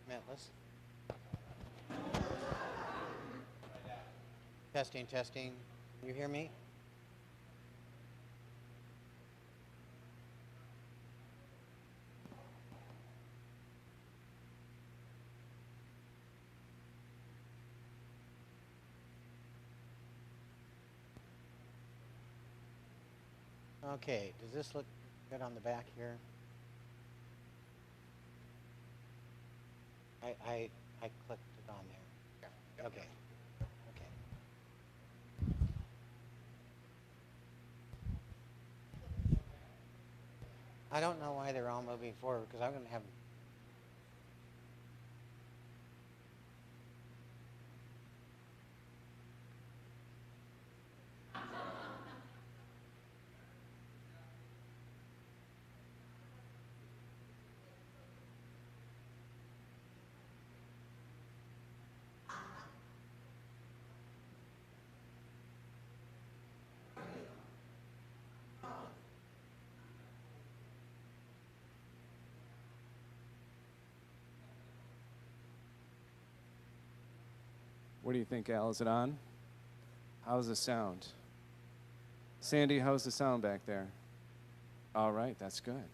Mentless. Testing, testing. You hear me? Okay, does this look good on the back here? I clicked it on there. Okay. Okay. I don't know why they're all moving forward because I'm going to have. What do you think, Al? Is it on? How's the sound? Sandy, how's the sound back there? All right, that's good.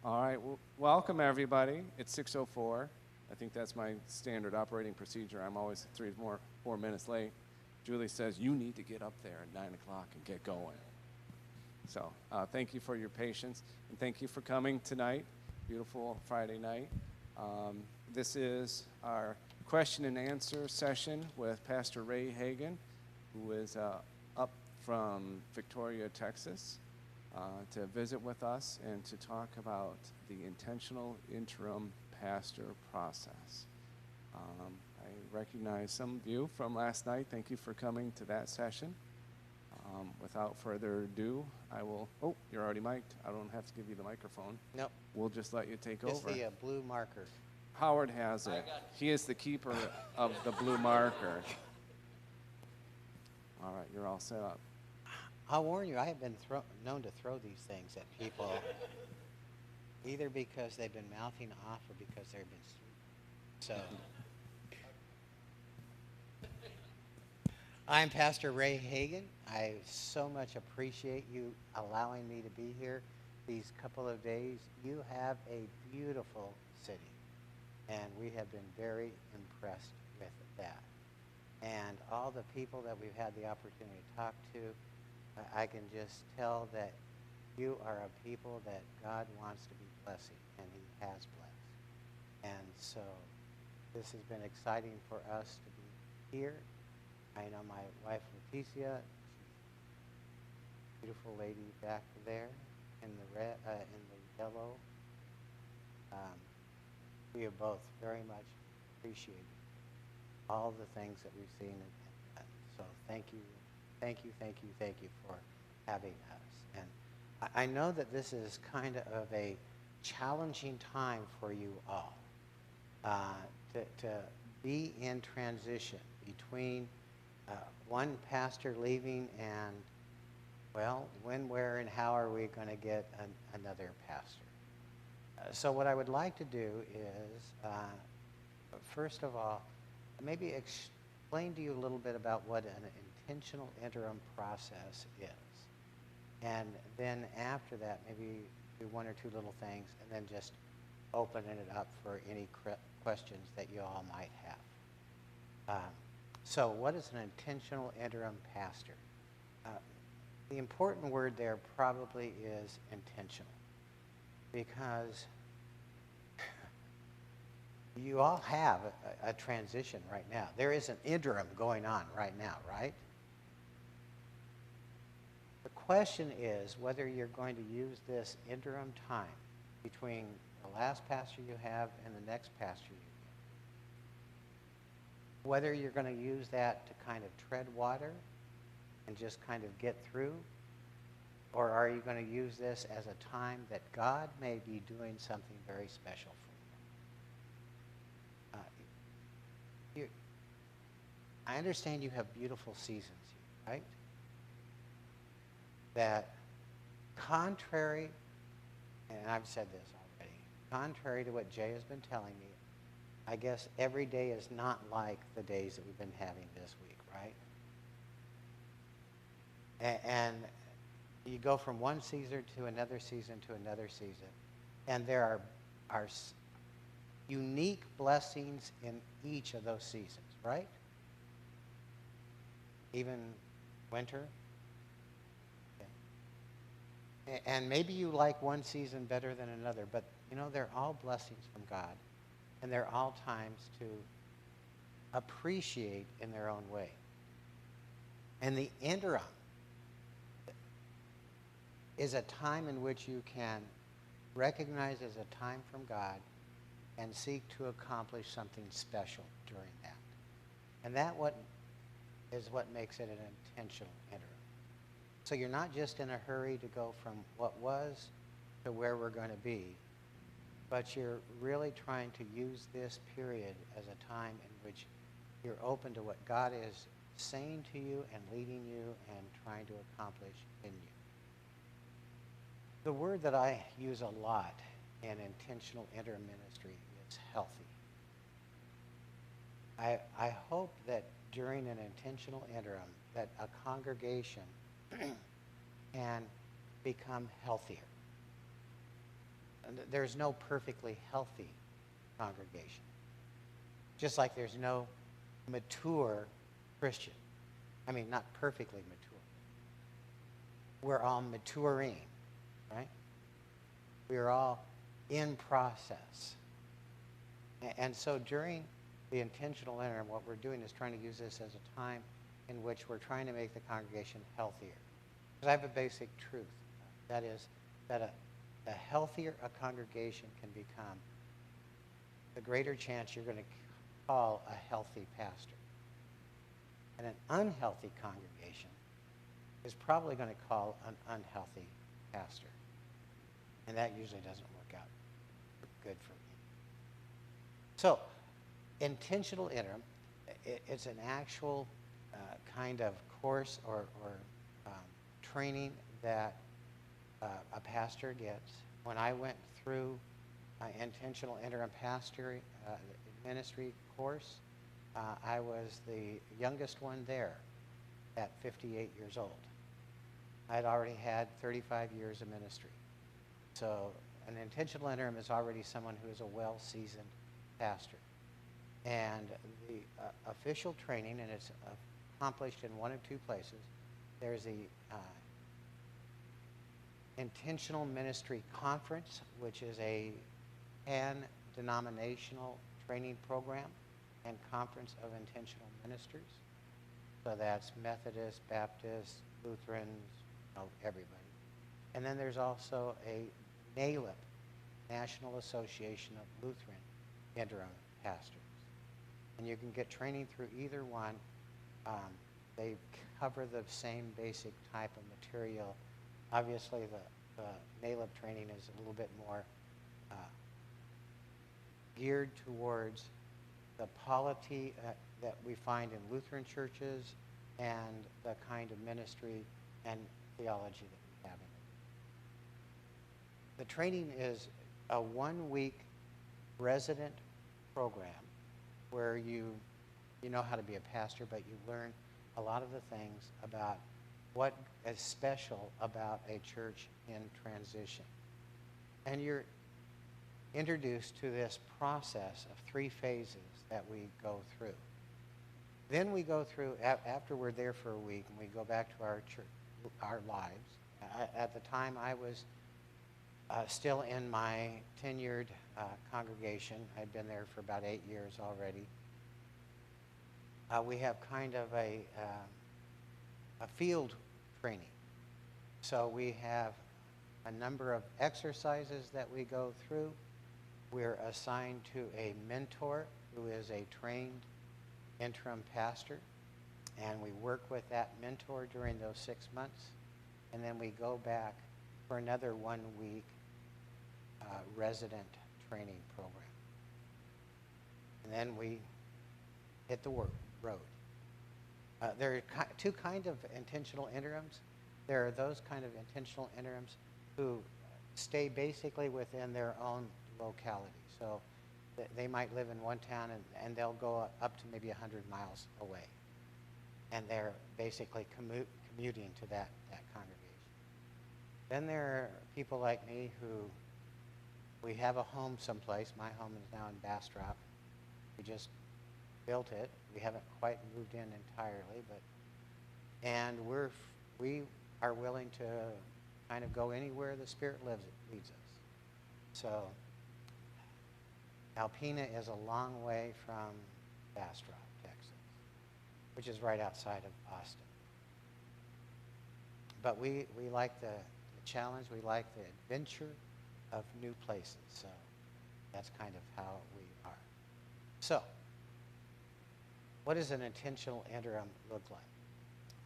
All right, well, welcome everybody. It's 6:04. I think that's my standard operating procedure. I'm always 4 minutes late. Julie says, you need to get up there at 9 o'clock and get going. So thank you for your patience, and thank you for coming tonight. Beautiful Friday night. This is our question and answer session with Pastor Ray Hagan, who is up from Victoria, Texas, to visit with us and to talk about the intentional interim pastor process. I recognize some of you from last night. Thank you for coming to that session. Without further ado, I will, you're already mic'd. I don't have to give you the microphone. Nope. We'll just let you take Just over. the blue marker. Howard has it. He is the keeper of the blue marker. All right, you're all set up. I'll warn you, I have been known to throw these things at people, either because they've been mouthing off or because they've been so. I'm Pastor Ray Hagan. I so much appreciate you allowing me to be here these couple of days. You have a beautiful city, and we have been very impressed with that. And all the people that we've had the opportunity to talk to, I can just tell that you are a people that God wants to be blessing, and he has blessed. And so this has been exciting for us to be here. I know my wife, Leticia, beautiful lady back there in the red, in the yellow. We have both very much appreciated all the things that we've seen. And so thank you for having us. And I know that this is kind of a challenging time for you all to be in transition between one pastor leaving and, well, when, where, and how are we going to get another pastor? So what I would like to do is, first of all, maybe explain to you a little bit about what an intentional interim process is. And then after that, maybe do one or two little things, and then just open it up for any questions that you all might have. So what is an intentional interim pastor? The important word there probably is intentional, because you all have a transition right now. There is an interim going on right now, right? The question is whether you're going to use this interim time between the last pastor you have and the next pastor you get. Whether you're going to use that to kind of tread water and just kind of get through, or are you going to use this as a time that God may be doing something very special for you? I understand you have beautiful seasons here, right? That contrary, and I've said this already, contrary to what Jay has been telling me, I guess every day is not like the days that we've been having this week, right? And you go from one season to another season to another season, and there are unique blessings in each of those seasons, right? Even winter. Okay. And maybe you like one season better than another, but you know, they're all blessings from God, and they're all times to appreciate in their own way. And the interim is a time in which you can recognize as a time from God and seek to accomplish something special during that. And that is what makes it an intentional interim. So you're not just in a hurry to go from what was to where we're going to be, but you're really trying to use this period as a time in which you're open to what God is saying to you and leading you and trying to accomplish in you. The word that I use a lot in intentional interim ministry is healthy. I hope that during an intentional interim that a congregation can become healthier. There's no perfectly healthy congregation. Just like there's no mature Christian. I mean, not perfectly mature. We're all maturing, right? We are all in process. And so during the intentional interim, what we're doing is trying to use this as a time in which we're trying to make the congregation healthier. Because I have a basic truth. That is that the healthier a congregation can become, the greater chance you're going to call a healthy pastor. And an unhealthy congregation is probably going to call an unhealthy pastor. And that usually doesn't work out good for me. So, intentional interim, it's an actual kind of course or training that a pastor gets. When I went through intentional interim pastor ministry course, I was the youngest one there at 58 years old. I'd already had 35 years of ministry. So an intentional interim is already someone who is a well-seasoned pastor. And the official training, and it's accomplished in one of two places. There's the Intentional Ministry Conference, which is a pan-denominational training program and conference of intentional ministers. So that's Methodist, Baptist, Lutherans, everybody. And then there's also a NALIP, National Association of Lutheran Interim Pastors. And you can get training through either one. They cover the same basic type of material. Obviously, the NALIP training is a little bit more geared towards the polity that we find in Lutheran churches and the kind of ministry and theology that we have in it. The training is a one-week resident program where you know how to be a pastor, but you learn a lot of the things about what is special about a church in transition. And you're introduced to this process of 3 phases that we go through. Then we go through, after we're there for a week, and we go back to our church, our lives. At the time, I was still in my tenured congregation. I'd been there for about 8 years already. We have kind of a field training. So we have a number of exercises that we go through. We're assigned to a mentor who is a trained interim pastor, and we work with that mentor during those 6 months, and then we go back for another 1 week resident training program. And then we hit the road. There are 2 kinds of intentional interims. There are those kind of intentional interims who stay basically within their own locality. So They might live in one town and they'll go up to maybe 100 miles away. And they're basically commuting to that congregation. Then there are people like me who, we have a home someplace. My home is now in Bastrop. We just built it. We haven't quite moved in entirely, and we are willing to kind of go anywhere the Spirit leads us. So Alpena is a long way from Bastrop, Texas, which is right outside of Austin. But we like the challenge. We like the adventure of new places. So that's kind of how we are. So what does an intentional interim look like?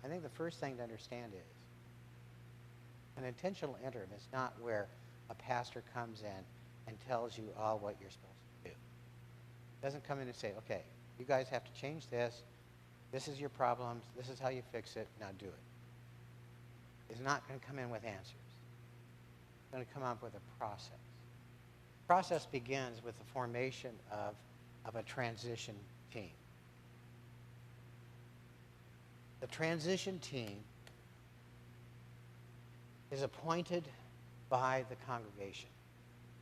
I think the first thing to understand is an intentional interim is not where a pastor comes in and tells you all what you're supposed to do. Doesn't come in and say, okay, you guys have to change this. This is your problems. This is how you fix it. Now do it. It's not going to come in with answers. It's going to come up with a process. The process begins with the formation of a transition team. The transition team is appointed by the congregation.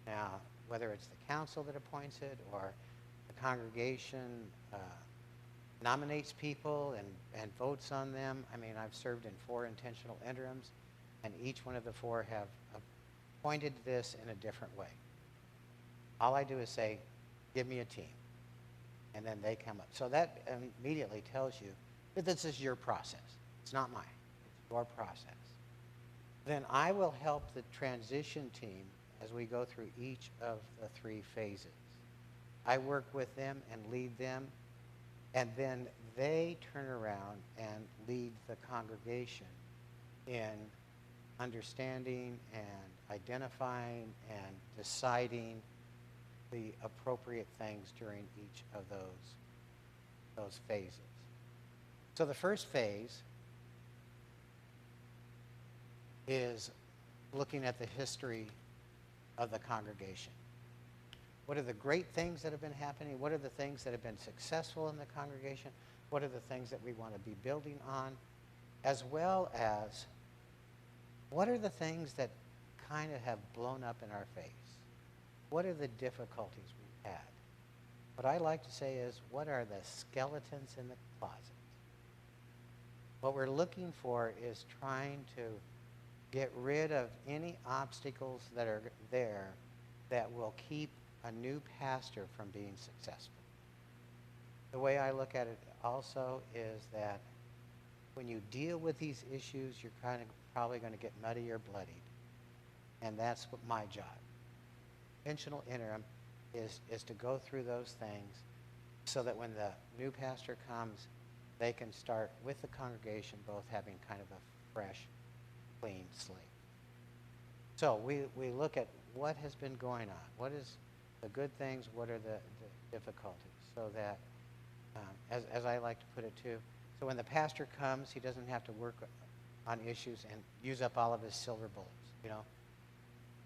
Now, whether it's the council that appoints it or the congregation nominates people and votes on them. I mean, I've served in 4 intentional interims, and each one of the 4 have appointed this in a different way. All I do is say, give me a team, and then they come up. So that immediately tells you that this is your process. It's not mine. It's your process. Then I will help the transition team as we go through each of the 3 phases. I work with them and lead them, and then they turn around and lead the congregation in understanding and identifying and deciding the appropriate things during each of those phases. So the first phase is looking at the history of the congregation. What are the great things that have been happening? What are the things that have been successful in the congregation? What are the things that we want to be building on? As well as, what are the things that kind of have blown up in our face? What are the difficulties we've had? What I like to say is, what are the skeletons in the closet? What we're looking for is trying to get rid of any obstacles that are there that will keep a new pastor from being successful. The way I look at it also is that when you deal with these issues, you're kind of probably going to get muddy or bloodied. And that's what my job. Intentional interim is to go through those things so that when the new pastor comes, they can start with the congregation both having kind of a fresh, clean slate. So we look at what has been going on. What is the good things? What are the difficulties? So that, as I like to put it too, so when the pastor comes, he doesn't have to work on issues and use up all of his silver bullets,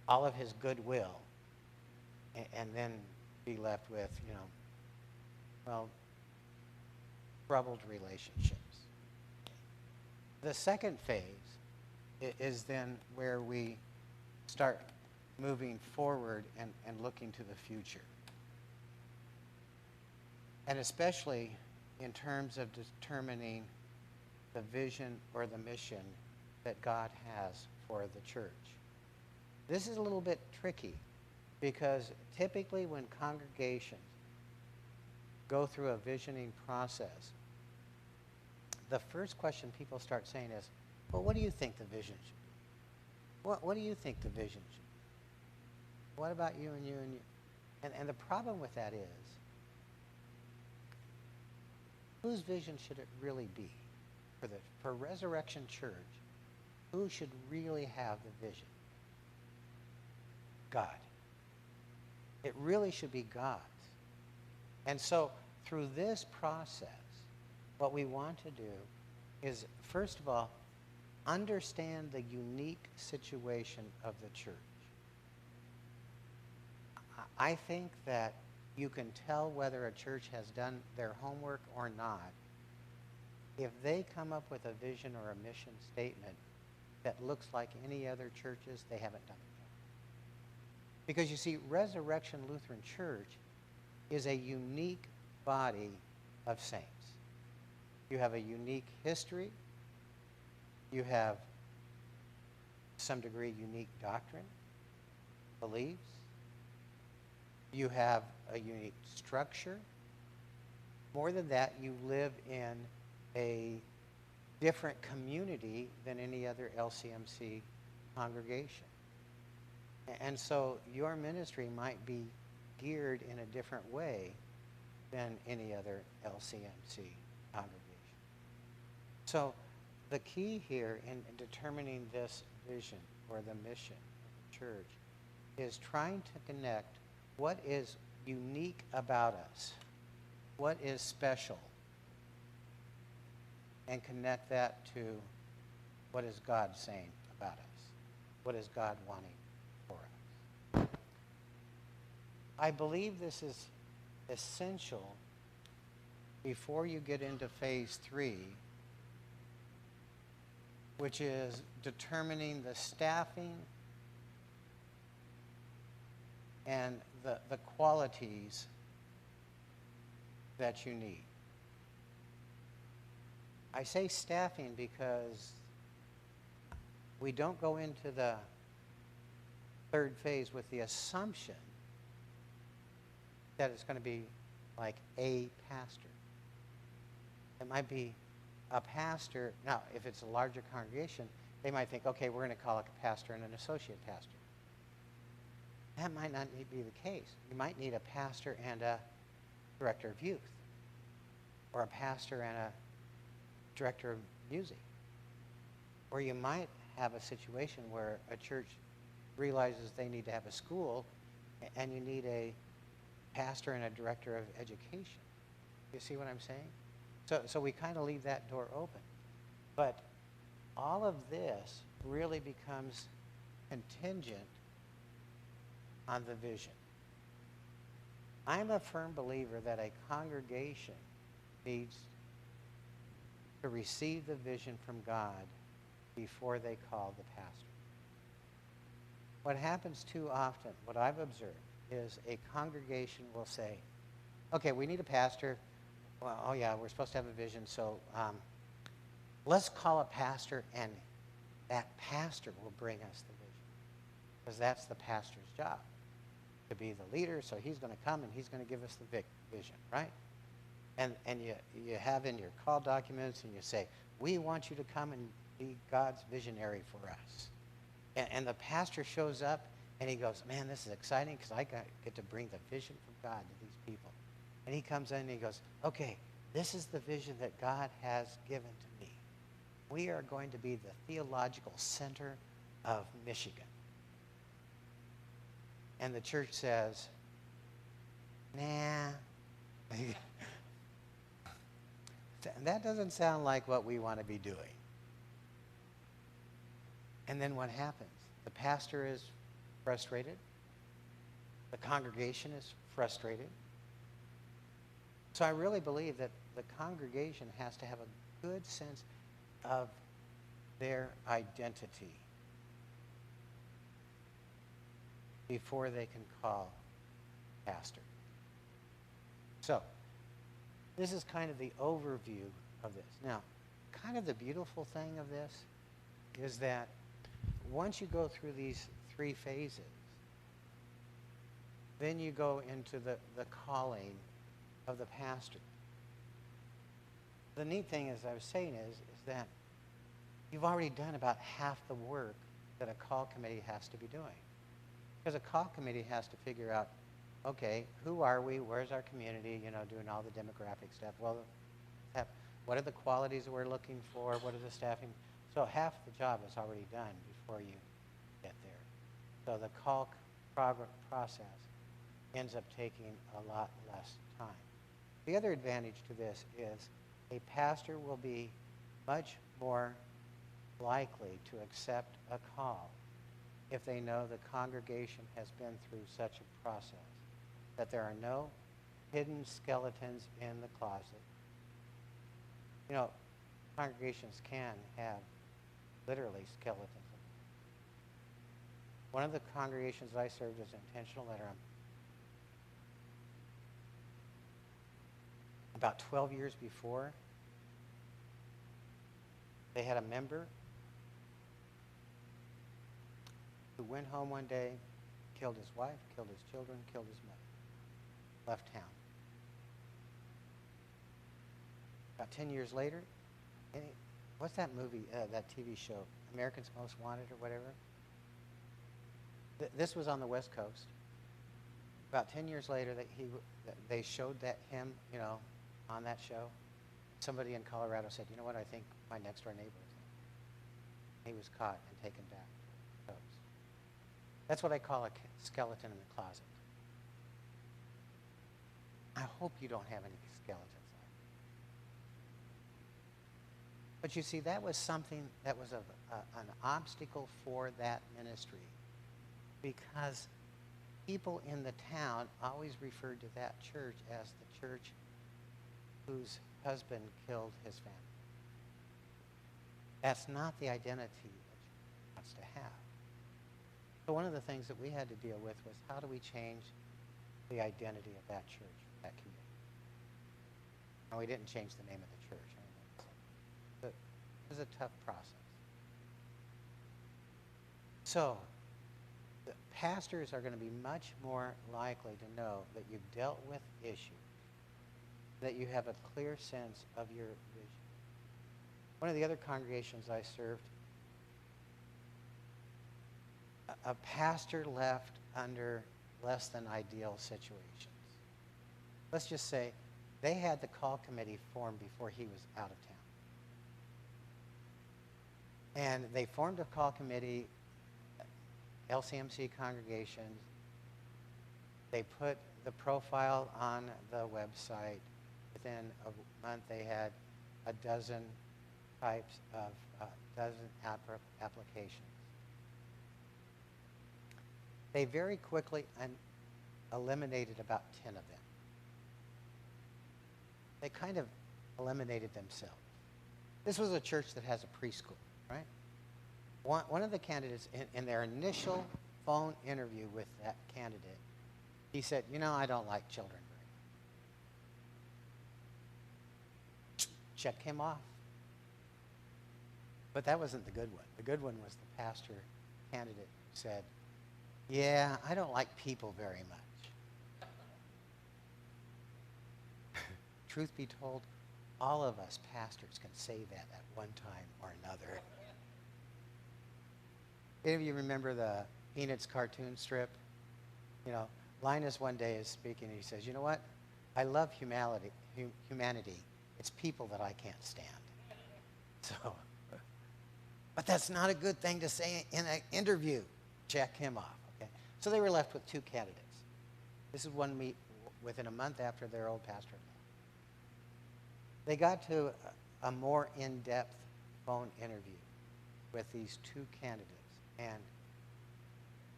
all of his goodwill, and then be left with, troubled relationships. The second phase is then where we start moving forward and looking to the future. And especially in terms of determining the vision or the mission that God has for the church. This is a little bit tricky because typically when congregations go through a visioning process, the first question people start saying is, well, what do you think the vision should be? What do you think the vision should be? What about you and you and you? And the problem with that is, whose vision should it really be? For Resurrection Church, who should really have the vision? God. It really should be God's. And so through this process, what we want to do is, first of all, understand the unique situation of the church. I think that you can tell whether a church has done their homework or not if they come up with a vision or a mission statement that looks like any other churches. They haven't done it yet. Because you see, Resurrection Lutheran Church is a unique body of saints. You have a unique history. You have, to some degree, unique doctrine, beliefs. You have a unique structure. More than that, you live in a different community than any other LCMC congregation. And so your ministry might be geared in a different way than any other LCMC congregation. So the key here in determining this vision or the mission of the church is trying to connect what is unique about us, what is special, and connect that to what is God saying about us, what is God wanting for us. I believe this is essential before you get into phase 3, which is determining the staffing and the qualities that you need. I say staffing because we don't go into the third phase with the assumption that it's going to be like a pastor. It might be a pastor. Now, if it's a larger congregation, they might think, okay, we're going to call it a pastor and an associate pastor. That might not be the case. You might need a pastor and a director of youth, or a pastor and a director of music. Or you might have a situation where a church realizes they need to have a school, and you need a pastor and a director of education. You see what I'm saying? So we kind of leave that door open. But all of this really becomes contingent on the vision. I'm a firm believer that a congregation needs to receive the vision from God before they call the pastor. What happens too often, what I've observed, is a congregation will say, okay, we need a pastor. Well, oh yeah, we're supposed to have a vision, so let's call a pastor, and that pastor will bring us the vision. Because that's the pastor's job, to be the leader, so he's going to come and he's going to give us the vision, right? And you have in your call documents, and you say, we want you to come and be God's visionary for us. And the pastor shows up, and he goes, man, this is exciting because I get to bring the vision from God to these people. And he comes in and he goes, okay, this is the vision that God has given to me. We are going to be the theological center of Michigan. And the church says, nah. That doesn't sound like what we want to be doing. And then what happens? The pastor is frustrated. The congregation is frustrated. So I really believe that the congregation has to have a good sense of their identity before they can call pastor. So this is kind of the overview of this. Now, kind of the beautiful thing of this is that once you go through these 3 phases, then you go into the calling of the pastor. The neat thing, as I was saying, is that you've already done about half the work that a call committee has to be doing. Because a call committee has to figure out, okay, who are we? Where's our community? Doing all the demographic stuff. Well, what are the qualities that we're looking for? What are the staffing? So half the job is already done before you get there. So the call process ends up taking a lot less time. The other advantage to this is a pastor will be much more likely to accept a call if they know the congregation has been through such a process, that there are no hidden skeletons in the closet. You know, congregations can have literally skeletons. One of the congregations I served as an intentional interim, about 12 years before, they had a member who went home one day, killed his wife, killed his children, killed his mother, left town. About 10 years later, what's that movie, that TV show, American's Most Wanted or whatever? This was on the West Coast. About 10 years later, they showed him, you know, on that show. Somebody in Colorado said, you know what, I think my next door neighbor is in. He was caught and taken back. That's what I call a skeleton in the closet. I hope you don't have any skeletons like that. But you see, that was something that was an obstacle for that ministry, because people in the town always referred to that church as the church whose husband killed his family. That's not the identity that she wants to have. So one of the things that we had to deal with was, how do we change the identity of that church, that community? And we didn't change the name of the church. But it was a tough process. So the pastors are going to be much more likely to know that you've dealt with issues, that you have a clear sense of your vision. One of the other congregations I served, a pastor left under less than ideal situations. Let's just say they had the call committee formed before he was out of town. And they formed a call committee, LCMC congregations. They put the profile on the website. Within a month, they had a dozen types of, applications. They very quickly eliminated about 10 of them. They kind of eliminated themselves. This was a church that has a preschool, right? One of the candidates, in their initial phone interview with that candidate, he said, you know, I don't like children very much. Check him off. But that wasn't the good one. The good one was the pastor candidate who said, yeah, I don't like people very much. Truth be told, all of us pastors can say that at one time or another. Any of you remember the Peanuts cartoon strip? You know, Linus one day is speaking and he says, you know what? I love humanity. It's people that I can't stand. So, but that's not a good thing to say in an interview. Check him off. So they were left with 2 candidates. This is one meet within a month after their old pastor left. They got to a more in-depth phone interview with these 2 candidates. And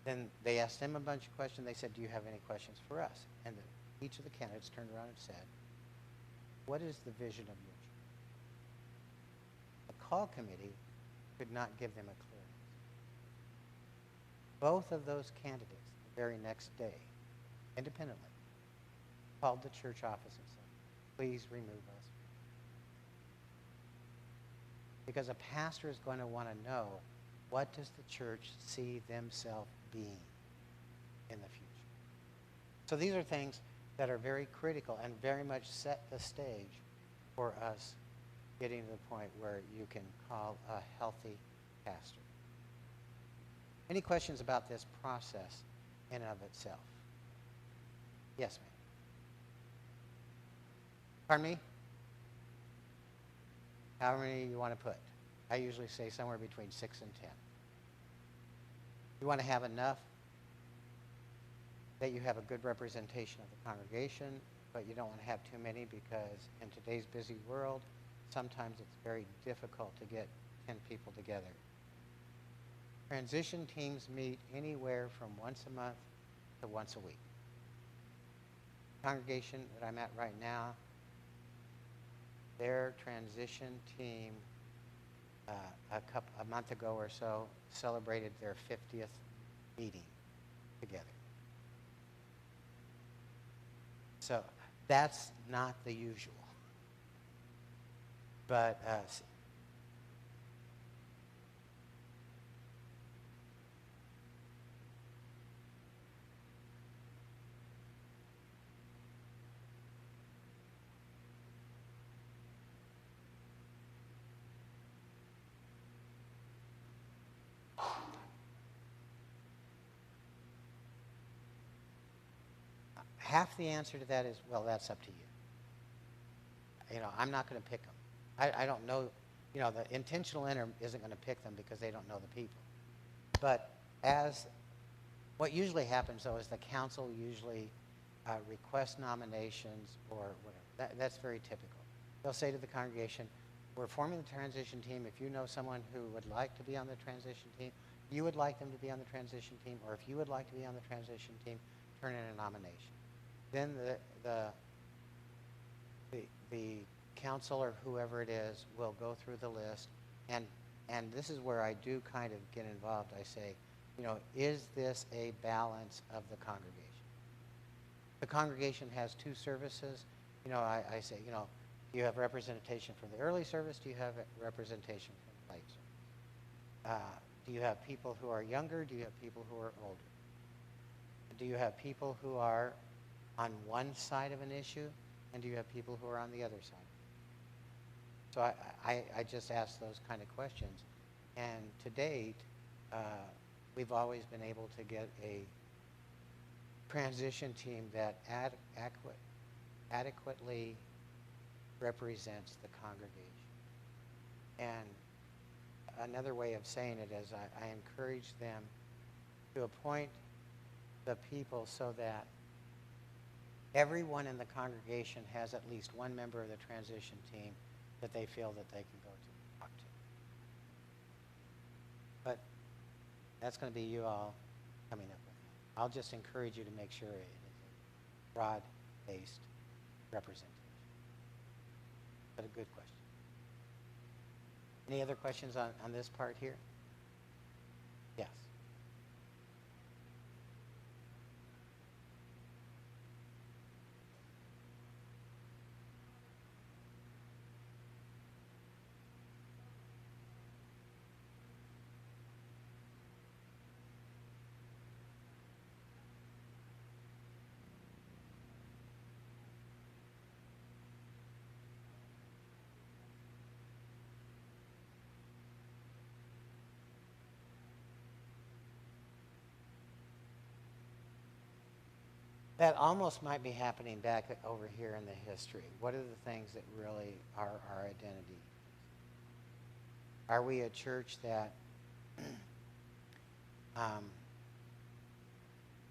then they asked them a bunch of questions. They said, do you have any questions for us? And each of the candidates turned around and said, what is the vision of your church? The call committee could not give them a clear. Both of those candidates, the very next day, independently, called the church office and said, please remove us. Because a pastor is going to want to know, what does the church see themselves being in the future? So these are things that are very critical and very much set the stage for us getting to the point where you can call a healthy pastor. Any questions about this process in and of itself? Yes, ma'am. Pardon me? How many you want to put? I usually say somewhere between 6 and 10. You want to have enough that you have a good representation of the congregation, but you don't want to have too many, because in today's busy world, sometimes it's very difficult to get 10 people together. Transition teams meet anywhere from once a month to once a week. congregation that I'm at right now, their transition team a month ago or so celebrated their 50th meeting together. So that's not the usual. But half the answer to that is, well, that's up to you. You know, I'm not going to pick them. I don't know, you know, the intentional interim isn't going to pick them because they don't know the people. But what usually happens, though, is the council usually requests nominations or whatever. That's very typical. They'll say to the congregation, we're forming the transition team. If you know someone who would like to be on the transition team, you would like them to be on the transition team, or if you would like to be on the transition team, turn in a nomination. Then the council or whoever it is will go through the list, and this is where I do kind of get involved. I say, you know, is this a balance of the congregation? The congregation has 2 services. You know, I say, you know, do you have representation from the early service? Do you have representation from the late service? Do you have people who are younger? Do you have people who are older? Do you have people who are on one side of an issue? And do you have people who are on the other side? So I just ask those kind of questions. And to date, we've always been able to get a transition team that adequately represents the congregation. And another way of saying it is I encourage them to appoint the people so that everyone in the congregation has at least one member of the transition team that they feel that they can go to talk to. But that's going to be you all coming up with it. I'll just encourage you to make sure it is a broad-based representation. But a good question. Any other questions on this part here? Yes. That almost might be happening back over here in the history. What are the things that really are our identity? Are we a church that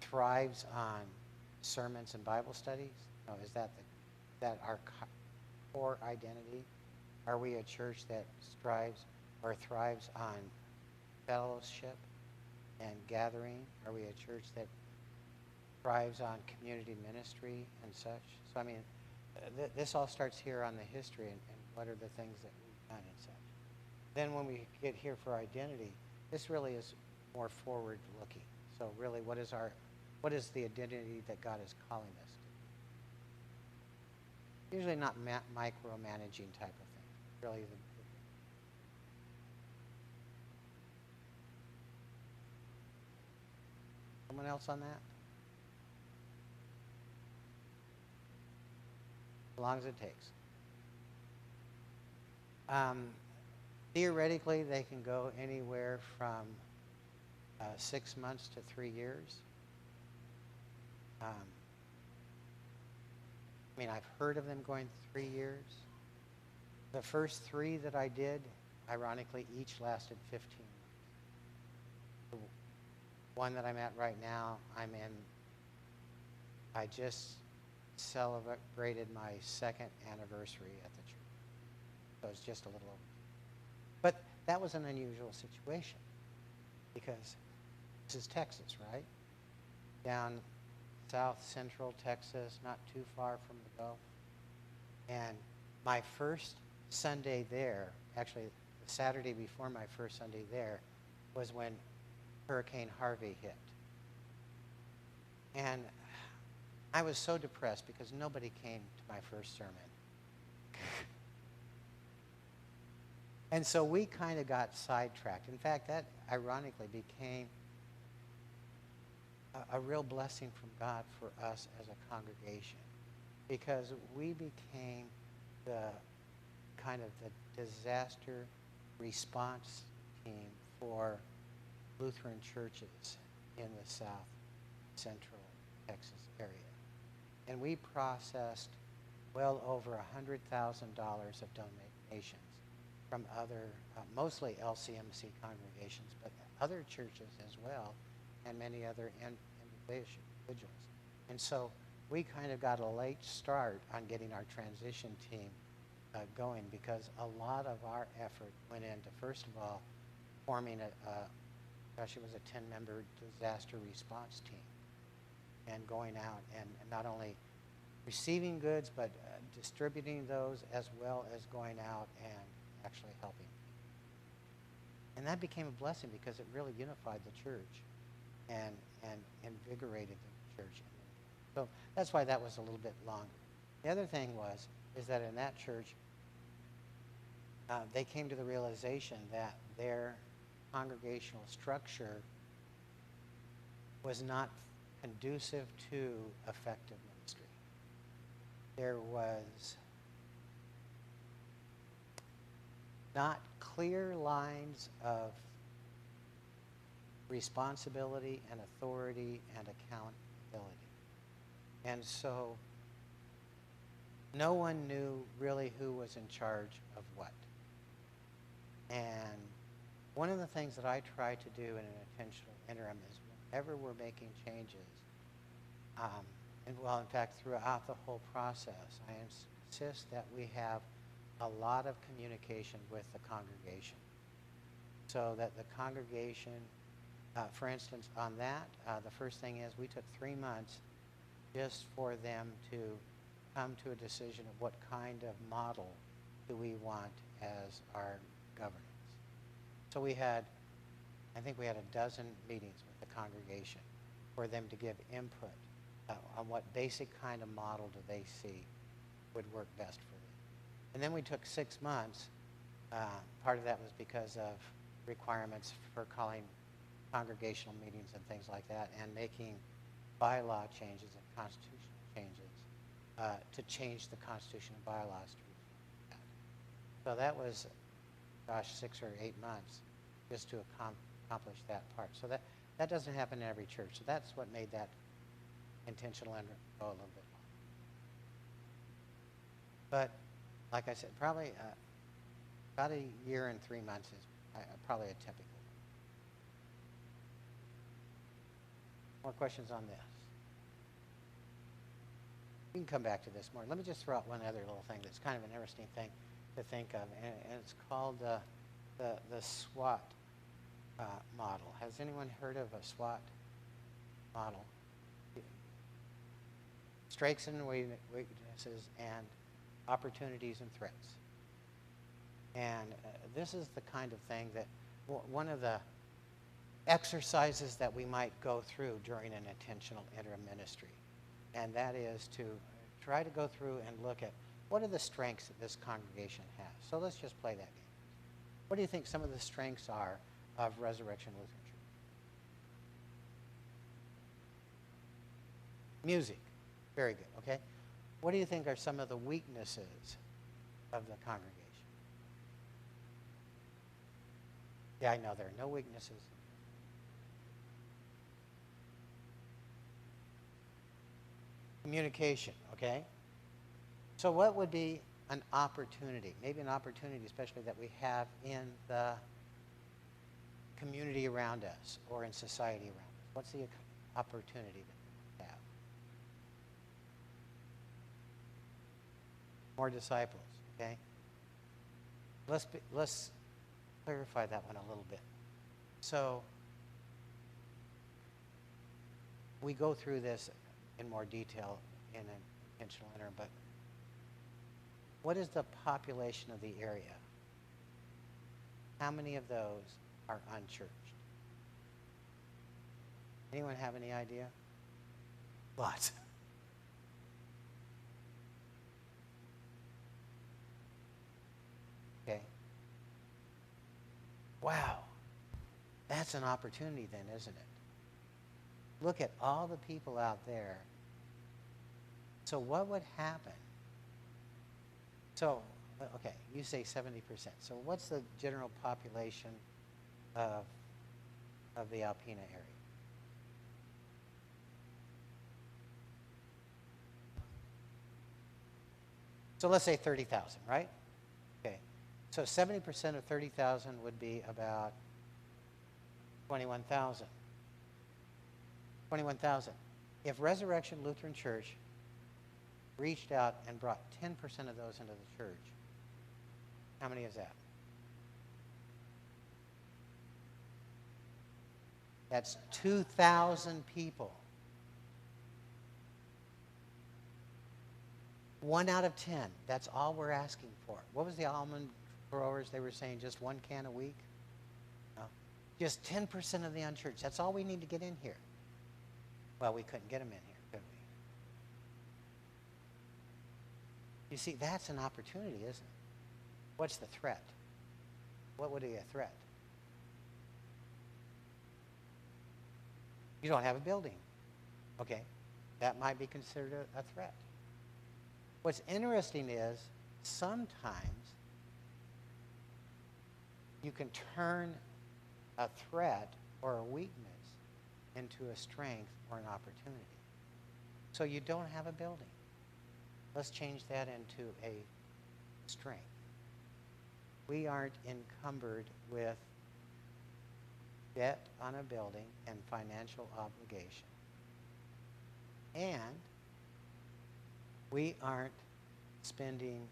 thrives on sermons and Bible studies? No, is that our core identity? Are we a church that strives or thrives on fellowship and gathering? Are we a church that thrives on community ministry and such? So I mean, this all starts here on the history and what are the things that we've done and such. Then when we get here for identity, this really is more forward looking. So really, what is the identity that God is calling us to? Usually not micromanaging type of thing. Really someone else on that? As long as it takes. Theoretically, they can go anywhere from 6 months to 3 years. I mean, I've heard of them going 3 years. The first 3 that I did, ironically, each lasted 15 months. The one that I'm at right now, I just celebrated my 2nd anniversary at the church. So it's just a little over. But that was an unusual situation because this is Texas, right? Down South Central Texas, not too far from the Gulf. And my first Sunday there, actually the Saturday before my first Sunday there, was when Hurricane Harvey hit. And I was so depressed because nobody came to my first sermon. And so we kind of got sidetracked. In fact, that ironically became a real blessing from God for us as a congregation, because we became the kind of the disaster response team for Lutheran churches in the South Central Texas area. And we processed well over $100,000 of donations from other, mostly LCMC congregations, but other churches as well, and many other individuals. And so we kind of got a late start on getting our transition team going, because a lot of our effort went into, first of all, forming it was a 10-member disaster response team, and going out and not only receiving goods, but distributing those, as well as going out and actually helping. And that became a blessing because it really unified the church and invigorated the church. So that's why that was a little bit longer. The other thing is that in that church, they came to the realization that their congregational structure was not conducive to effective ministry. There was not clear lines of responsibility and authority and accountability. And so no one knew really who was in charge of what. And one of the things that I try to do in an intentional interim is whenever we're making changes, in fact, throughout the whole process, I insist that we have a lot of communication with the congregation, so that the congregation, for instance, on that, the first thing is we took 3 months just for them to come to a decision of what kind of model do we want as our governance. So I think we had a dozen meetings with the congregation for them to give input on what basic kind of model do they see would work best for them. And then we took 6 months. Part of that was because of requirements for calling congregational meetings and things like that, and making bylaw changes and constitutional changes to change the constitution and bylaws to reflect that. So that was, 6 or 8 months just to accomplish that part. So that doesn't happen in every church. So that's what made that intentional and go a little bit long. But like I said, probably about a year and 3 months is probably a typical. More questions on this? We can come back to this more. Let me just throw out one other little thing that's kind of an interesting thing to think of, and it's called the SWOT model. Has anyone heard of a SWOT model? Strengths and weaknesses, and opportunities and threats. And this is the kind of thing that one of the exercises that we might go through during an intentional interim ministry. And that is to try to go through and look at what are the strengths that this congregation has. So let's just play that game. What do you think some of the strengths are of Resurrection Lutheran Church? Music. Very good, okay? What do you think are some of the weaknesses of the congregation? Yeah, I know there are no weaknesses. Communication, okay? So what would be an opportunity? Maybe an opportunity especially that we have in the community around us or in society around us. What's the opportunity that we have? More disciples, okay? Let's clarify that one a little bit. So we go through this in more detail in an intentional interim, but what is the population of the area? How many of those are unchurched? Anyone have any idea? Lots. Okay. Wow. That's an opportunity then, isn't it? Look at all the people out there. So what would happen? So, okay, you say 70%. So what's the general population of the Alpena area? So let's say 30,000, right? Okay. So 70% of 30,000 would be about 21,000. 21,000. If Resurrection Lutheran Church reached out and brought 10% of those into the church, how many is that? That's 2,000 people. 1 out of 10. That's all we're asking for. What was the almond growers? They were saying just 1 can a week? No. Just 10% of the unchurched. That's all we need to get in here. Well, we couldn't get them in here, could we? You see, that's an opportunity, isn't it? What's the threat? What would be a threat? You don't have a building. Okay, that might be considered a threat. What's interesting is sometimes you can turn a threat or a weakness into a strength or an opportunity. So you don't have a building. Let's change that into a strength. We aren't encumbered with debt on a building and financial obligation. And we aren't spending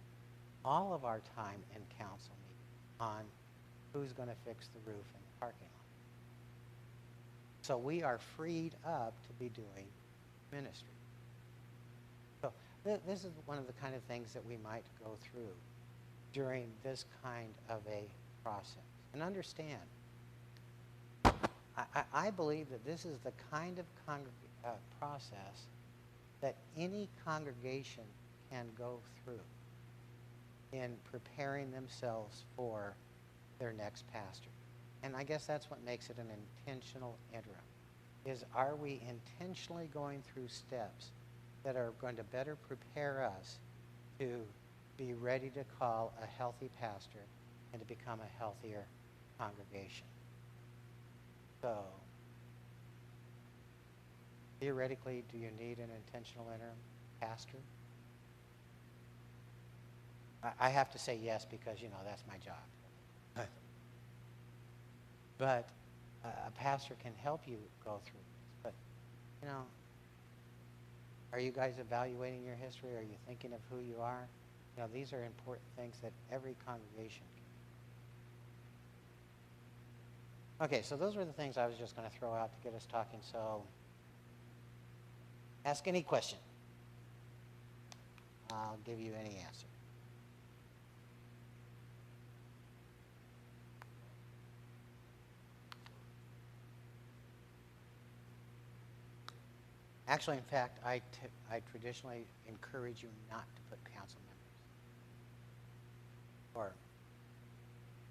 all of our time in council meetings on who's going to fix the roof in the parking lot. So we are freed up to be doing ministry. So this is one of the kind of things that we might go through during this kind of a process. And understand, I believe that this is the kind of process that any congregation can go through in preparing themselves for their next pastor. And I guess that's what makes it an intentional interim, is are we intentionally going through steps that are going to better prepare us to be ready to call a healthy pastor and to become a healthier congregation. So, theoretically, do you need an intentional interim pastor? I have to say yes because, you know, that's my job. But a pastor can help you go through this. But, you know, are you guys evaluating your history? Are you thinking of who you are? You know, these are important things that every congregation can. Okay, so those were the things I was just going to throw out to get us talking. So, ask any question. I'll give you any answer. Actually, in fact, I traditionally encourage you not to put council members or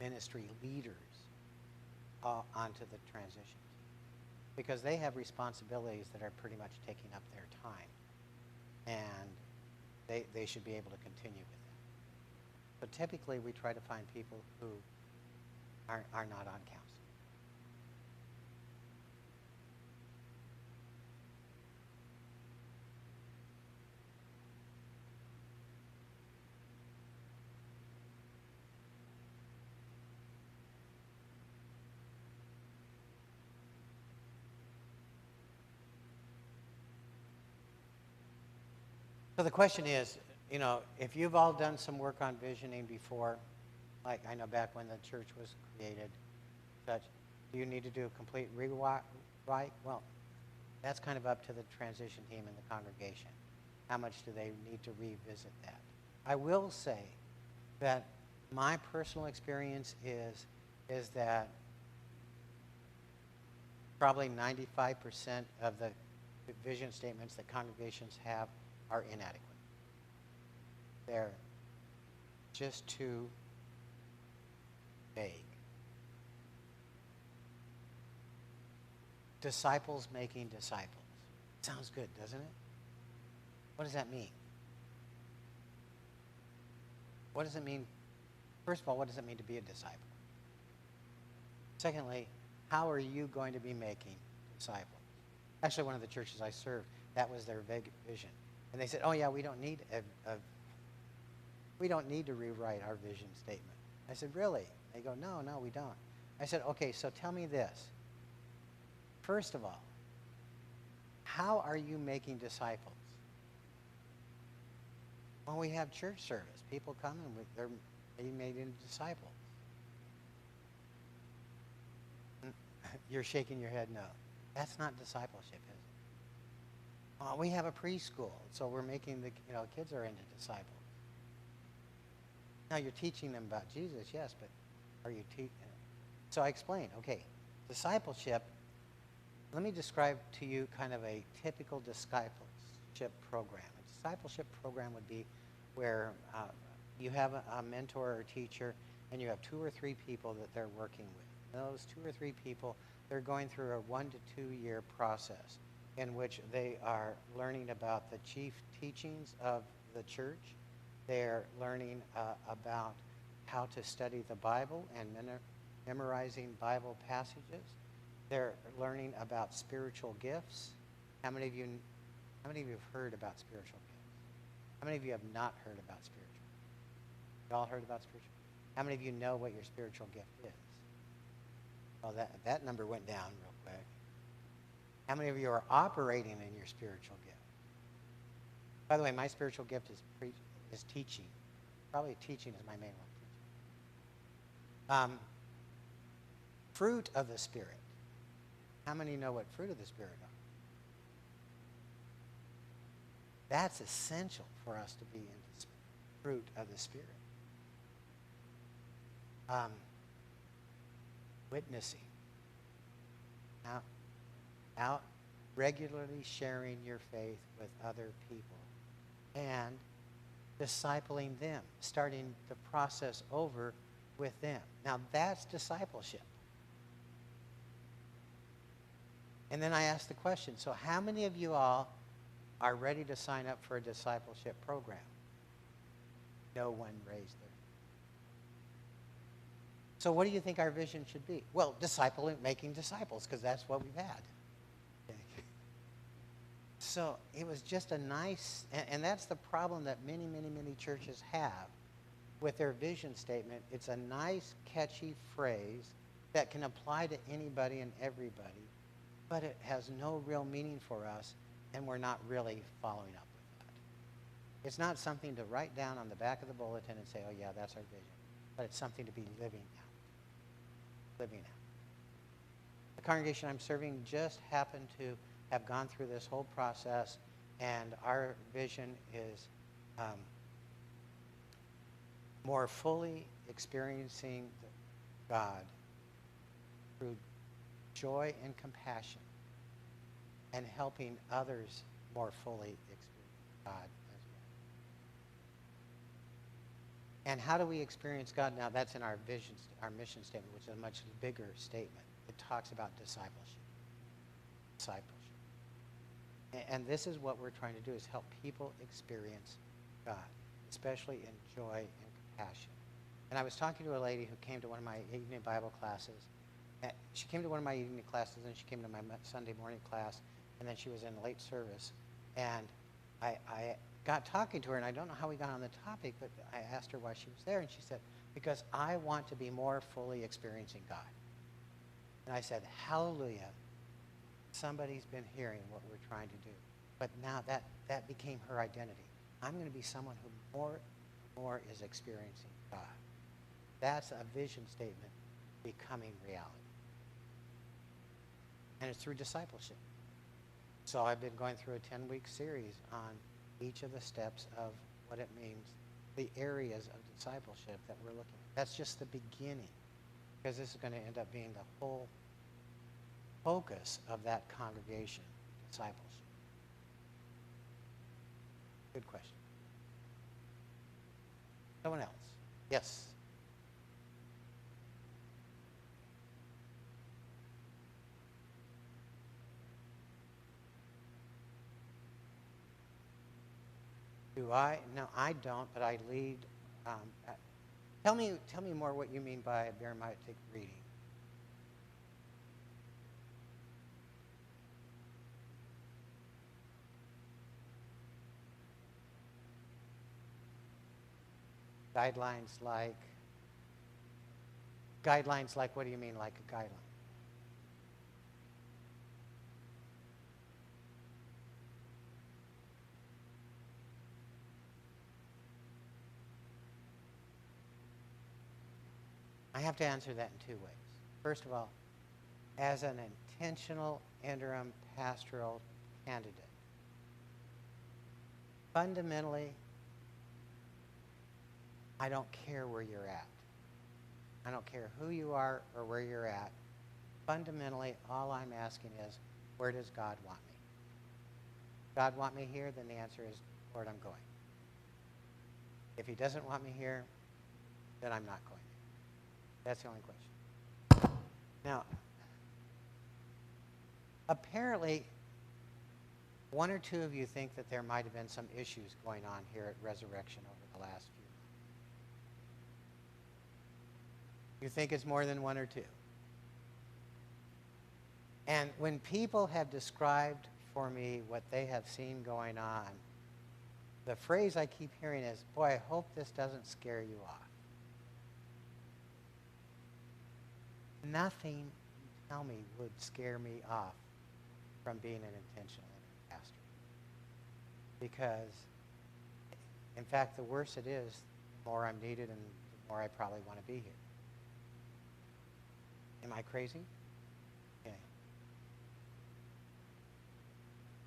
ministry leaders onto the transitions, because they have responsibilities that are pretty much taking up their time, and they should be able to continue with that. But typically, we try to find people who are not on council. So the question is, you know, if you've all done some work on visioning before, like I know back when the church was created, such, do you need to do a complete rewrite? Well, That's kind of up to the transition team and the congregation. How much do they need to revisit that? I will say that my personal experience is that probably 95% of the vision statements that congregations have are inadequate. They're just too vague. Disciples making disciples. Sounds good, doesn't it? What does that mean? What does it mean? First of all, what does it mean to be a disciple? Secondly, how are you going to be making disciples? Actually, one of the churches I served, that was their vague vision. And they said, oh yeah, we don't need to rewrite our vision statement. I said, really? They go, no, we don't. I said, okay, so tell me this. First of all, how are you making disciples? Well, we have church service. People come and they're being made into disciples. You're shaking your head no. That's not discipleship, is it? We have a preschool, so we're making the kids are into disciples. Now you're teaching them about Jesus, yes, but are you teaching? So I explained, okay, discipleship. Let me describe to you kind of a typical discipleship program. A discipleship program would be where you have a mentor or teacher, and you have 2 or 3 people that they're working with. And those 2 or 3 people, they're going through a 1 to 2 year process in which they are learning about the chief teachings of the church. They're learning about how to study the Bible and memorizing Bible passages. They're learning about spiritual gifts. How many of you have heard about spiritual gifts? How many of you have not heard about spiritual gifts? You all heard about spiritual gifts? How many of you know what your spiritual gift is? Well, that number went down real quick. How many of you are operating in your spiritual gift? By the way, my spiritual gift is teaching. Probably teaching is my main one. Fruit of the Spirit. How many know what fruit of the Spirit are? That's essential for us to be in the fruit of the Spirit. Witnessing. Out regularly sharing your faith with other people and discipling them, starting the process over with them. Now that's discipleship. And then I asked the question, so how many of you all are ready to sign up for a discipleship program? No one raised their hand. So what do you think our vision should be? Well, making disciples, because that's what we've had. Okay. So it was just a nice, and that's the problem that many, many, many churches have with their vision statement. It's a nice, catchy phrase that can apply to anybody and everybody, but it has no real meaning for us, and we're not really following up with that. It's not something to write down on the back of the bulletin and say, oh yeah, that's our vision, but it's something to be living out. The congregation I'm serving just happened to have gone through this whole process, and our vision is more fully experiencing God through joy and compassion and helping others more fully experience God as well. And how do we experience God? Now that's in our vision, our mission statement, which is a much bigger statement. It talks about discipleship. And this is what we're trying to do, is help people experience God, especially in joy and compassion. And I was talking to a lady who came to one of my evening Bible classes. She came to one of my evening classes, and she came to my Sunday morning class, and then she was in late service. And I got talking to her, and I don't know how we got on the topic, but I asked her why she was there, and she said, because I want to be more fully experiencing God. And I said, hallelujah, somebody's been hearing what we're trying to do. But now that became her identity. I'm going to be someone who more is experiencing God. That's a vision statement becoming reality. And it's through discipleship. So I've been going through a 10-week series on each of the steps of what it means, the areas of discipleship that we're looking at. That's just the beginning, because this is going to end up being the whole focus of that congregation, discipleship. Good question. Someone else? Yes. Do I? No, I don't, but I lead. Tell me more what you mean by a barometric reading. Guidelines like what do you mean like a guideline? I have to answer that in two ways. First of all, as an intentional interim pastoral candidate, fundamentally, I don't care where you're at. I don't care who you are or where you're at. Fundamentally, all I'm asking is, where does God want me? God want me here? Then the answer is, Lord, I'm going. If he doesn't want me here, then I'm not going. That's the only question. Now, apparently, one or two of you think that there might have been some issues going on here at Resurrection over the last few months. You think it's more than one or two. And when people have described for me what they have seen going on, the phrase I keep hearing is, boy, I hope this doesn't scare you off. Nothing you tell me would scare me off from being an intentional pastor. Because, in fact, the worse it is, the more I'm needed and the more I probably want to be here. Am I crazy? Okay.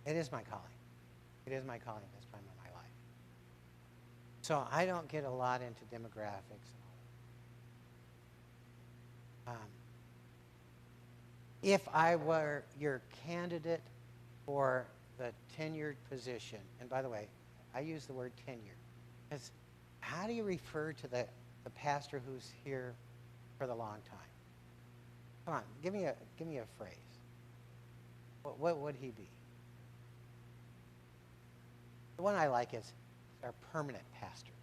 It is my calling. It is my calling at this time of my life. So I don't get a lot into demographics and all that. If I were your candidate for the tenured position, and by the way, I use the word tenured, because how do you refer to the pastor who's here for the long time? Come on, give me a phrase. What would he be? The one I like is our permanent pastor.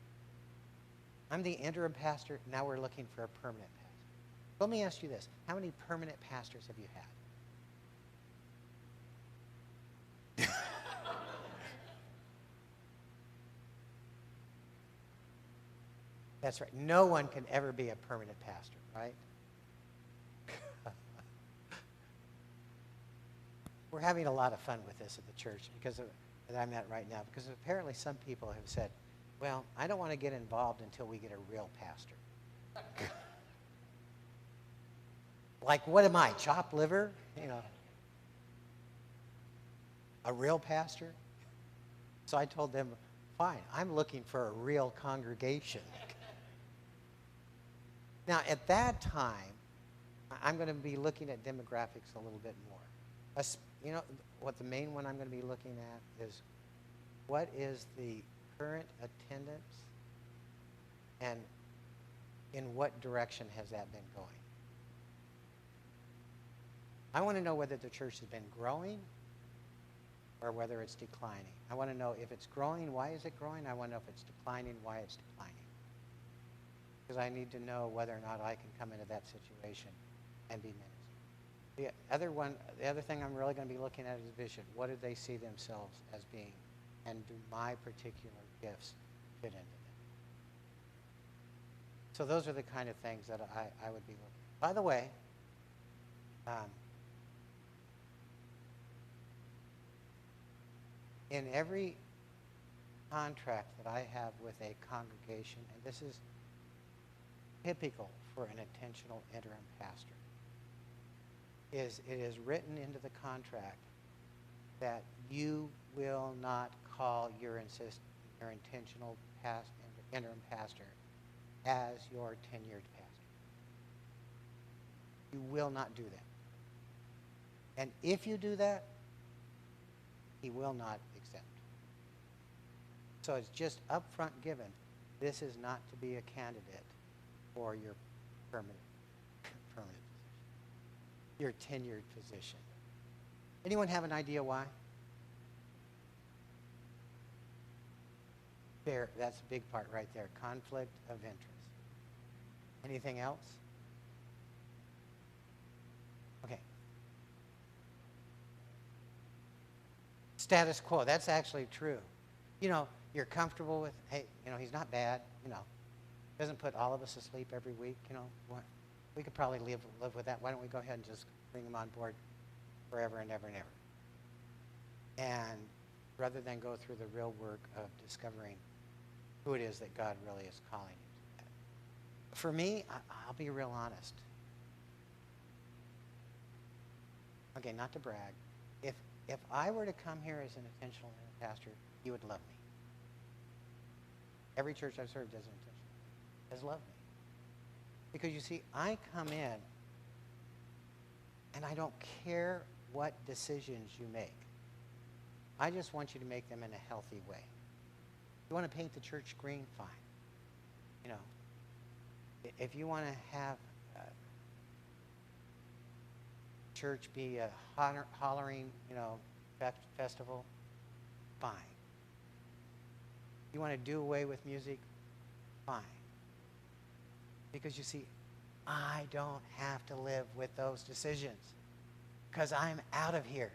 I'm the interim pastor, now we're looking for a permanent pastor. Let me ask you this. How many permanent pastors have you had? That's right. No one can ever be a permanent pastor, right? We're having a lot of fun with this at the church that I'm at right now, because apparently some people have said, well, I don't want to get involved until we get a real pastor. Like, what am I, chopped liver? You know, a real pastor? So I told them, fine, I'm looking for a real congregation. Now, at that time, I'm going to be looking at demographics a little bit more. You know, what the main one I'm going to be looking at is, what is the current attendance and in what direction has that been going? I want to know whether the church has been growing or whether it's declining. I want to know if it's growing, why is it growing? I want to know if it's declining, why it's declining. Because I need to know whether or not I can come into that situation and be minister. The other thing I'm really going to be looking at is vision. What do they see themselves as being? And do my particular gifts fit into them? So those are the kind of things that I would be looking at. By the way, in every contract that I have with a congregation, and this is typical for an intentional interim pastor, is it is written into the contract that you will not call your intentional interim pastor as your tenured pastor. You will not do that. And if you do that, he will not accept. So it's just upfront given, this is not to be a candidate for your permanent position, your tenured position. Anyone have an idea why? There, that's a big part right there, conflict of interest. Anything else? Okay. Status quo, that's actually true. You know, you're comfortable with, hey, you know, he's not bad, you know. Doesn't put all of us to sleep every week, you know. We could probably live with that. Why don't we go ahead and just bring him on board forever and ever and ever. And rather than go through the real work of discovering who it is that God really is calling you to that. For me, I'll be real honest. Okay, not to brag. If I were to come here as an intentional pastor, you would love me. Every church I've served as an intentional has loved me. Because you see, I come in and I don't care what decisions you make. I just want you to make them in a healthy way. You want to paint the church green? Fine. You know, if you want to have church be a hollering, you know, festival, fine. You want to do away with music? Fine. Because you see, I don't have to live with those decisions because I'm out of here.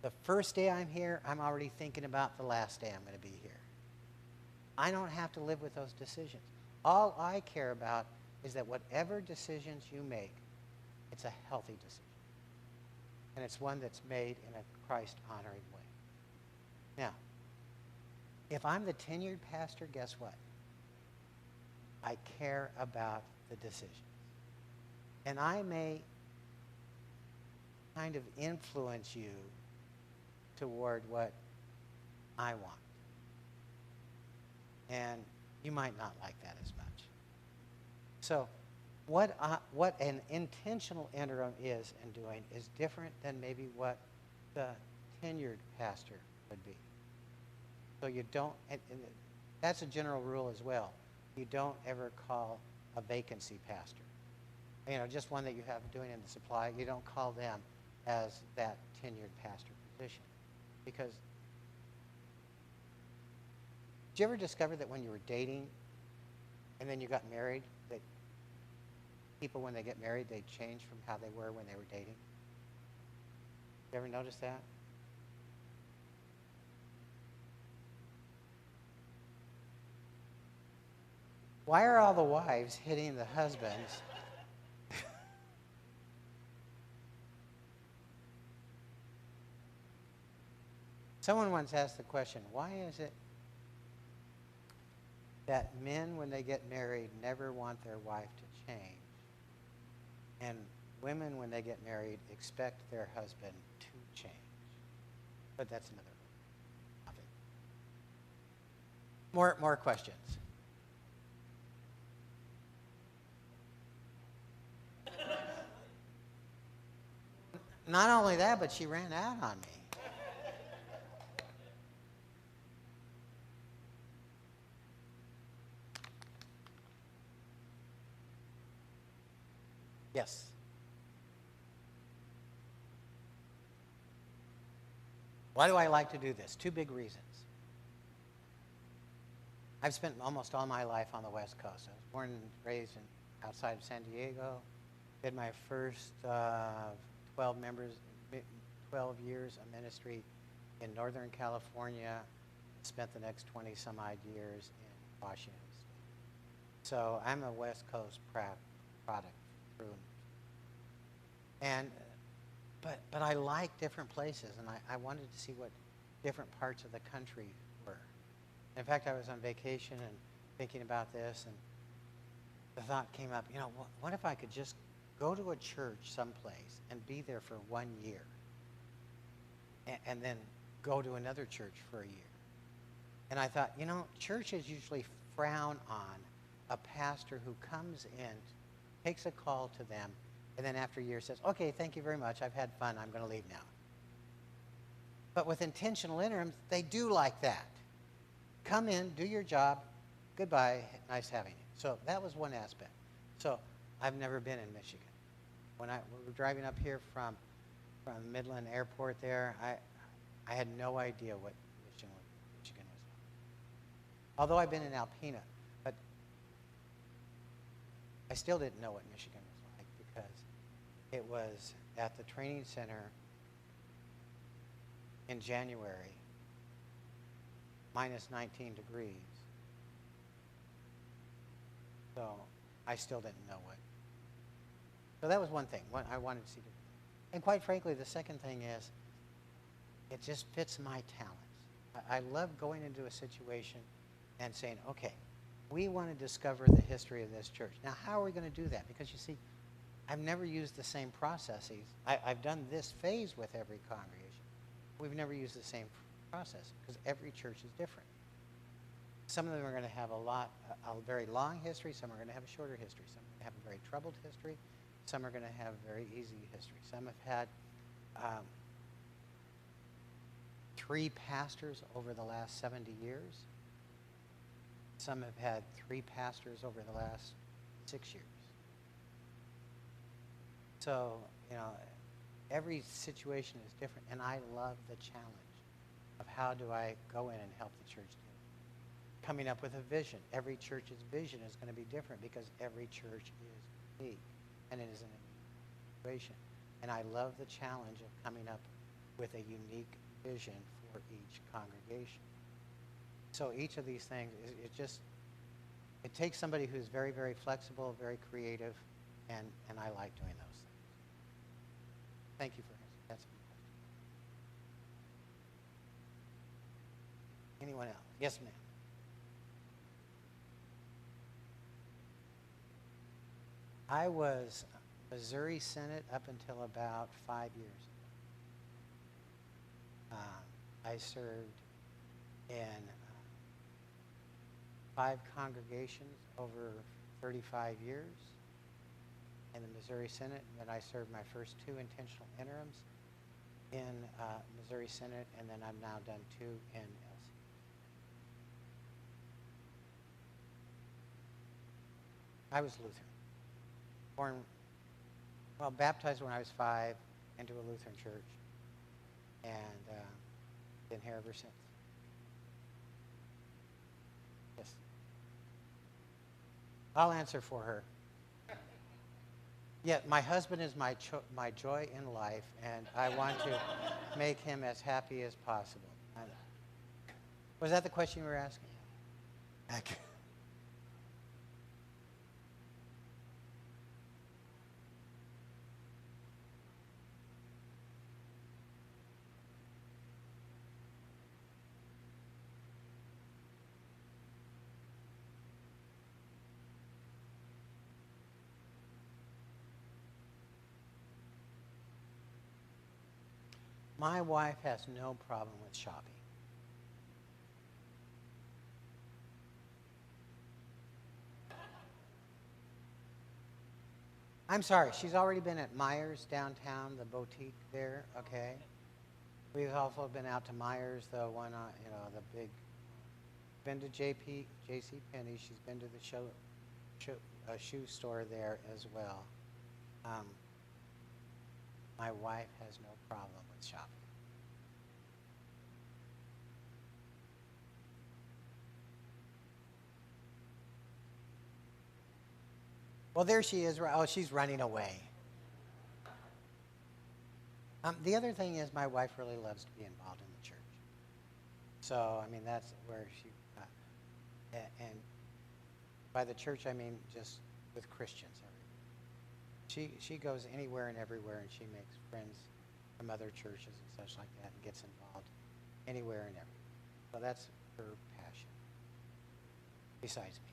The first day I'm here, I'm already thinking about the last day I'm going to be here. I don't have to live with those decisions. All I care about is that whatever decisions you make, it's a healthy decision. And it's one that's made in a Christ-honoring way. Now, if I'm the tenured pastor, guess what? I care about the decisions. And I may kind of influence you toward what I want. And you might not like that as much. So what an intentional interim is in doing is different than maybe what the tenured pastor would be. So you don't, and that's a general rule as well. You don't ever call a vacancy pastor. You know, just one that you have doing in the supply, you don't call them as that tenured pastor position. Because, did you ever discover that when you were dating and then you got married, that people, when they get married, they change from how they were when they were dating? You ever notice that? Why are all the wives hitting the husbands? Someone once asked the question, why is it that men, when they get married, never want their wife to change, and women, when they get married, expect their husband to change? But that's another topic. More questions. Not only that, but she ran out on me. Yes. Why do I like to do this? Two big reasons. I've spent almost all my life on the West Coast. I was born and raised outside of San Diego. Did my first 12 years of ministry in Northern California. Spent the next 20 some odd years in Washington State. So I'm a West Coast product through and but I like different places, and I wanted to see what different parts of the country were. In fact, I was on vacation and thinking about this, and the thought came up, you know, what if I could just go to a church someplace and be there for 1 year and then go to another church for a year. And I thought, churches usually frown on a pastor who comes in, takes a call to them, and then after a year says, okay, thank you very much, I've had fun, I'm going to leave now. But with intentional interims, they do like that. Come in, do your job, goodbye, nice having you. So that was one aspect. So I've never been in Michigan. When we were driving up here from Midland Airport there, I had no idea what Michigan was like. Although I've been in Alpena, but I still didn't know what Michigan was like because it was at the training center in January, minus 19 degrees. So I still didn't know what. So that was one thing. I wanted to see different things. And quite frankly, the second thing is, it just fits my talents. I love going into a situation and saying, okay, we want to discover the history of this church. Now, how are we going to do that? Because you see, I've never used the same processes. I've done this phase with every congregation. We've never used the same process because every church is different. Some of them are going to have a very long history. Some are going to have a shorter history. Some are going to have a very troubled history. Some are going to have very easy history. Some have had 3 pastors over the last 70 years. Some have had 3 pastors over the last 6 years. So, every situation is different, and I love the challenge of how do I go in and help the church do it. Coming up with a vision. Every church's vision is going to be different because every church is unique, and it is an situation. And I love the challenge of coming up with a unique vision for each congregation. So each of these things, it takes somebody who's very, very flexible, very creative, and I like doing those things. Thank you for answering. That's a good question. Anyone else? Yes, ma'am. I was Missouri Synod up until about 5 years ago. I served in 5 congregations over 35 years in the Missouri Synod, and then I served my first 2 intentional interims in Missouri Synod, and then I've now done 2 in LC. I was Lutheran. Baptized when I was 5 into a Lutheran church, and been here ever since. Yes. I'll answer for her. Yeah, my husband is my joy in life, and I want to make him as happy as possible. Was that the question you were asking? Okay. My wife has no problem with shopping. I'm sorry, she's already been at Myers downtown, the boutique there, okay? We've also been out to Myers, the one, the big, been to JC Penney, she's been to the shoe store there as well. My wife has no problem with shopping. Well, there she is. Oh, she's running away. The other thing is my wife really loves to be involved in the church. So, I mean, that's where she, and by the church, I mean just with Christians. She goes anywhere and everywhere, and she makes friends from other churches and such like that, and gets involved anywhere and everywhere. So that's her passion, besides me.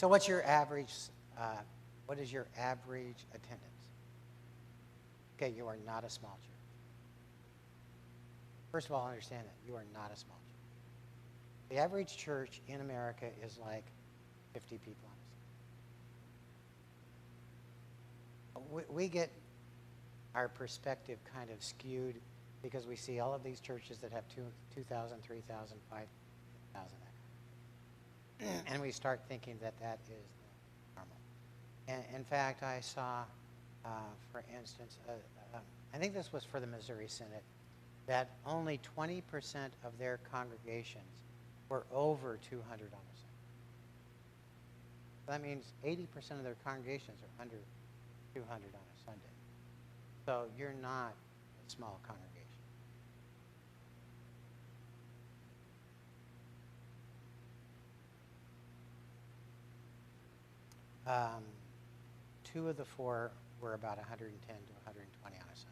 So what's your average, what is your average attendance? Okay, you are not a small church. First of all, understand that you are not a small church. The average church in America is like 50 people on a Sunday. We get our perspective kind of skewed because we see all of these churches that have 2,000, 3,000, 5,000, and we start thinking that that is normal. And in fact, I saw, for instance, I think this was for the Missouri Synod, that only 20% of their congregations were over 200 on a Sunday. That means 80% of their congregations are under 200 on a Sunday. So you're not a small congregation. Two of the four were about 110 to 120 on a Sunday.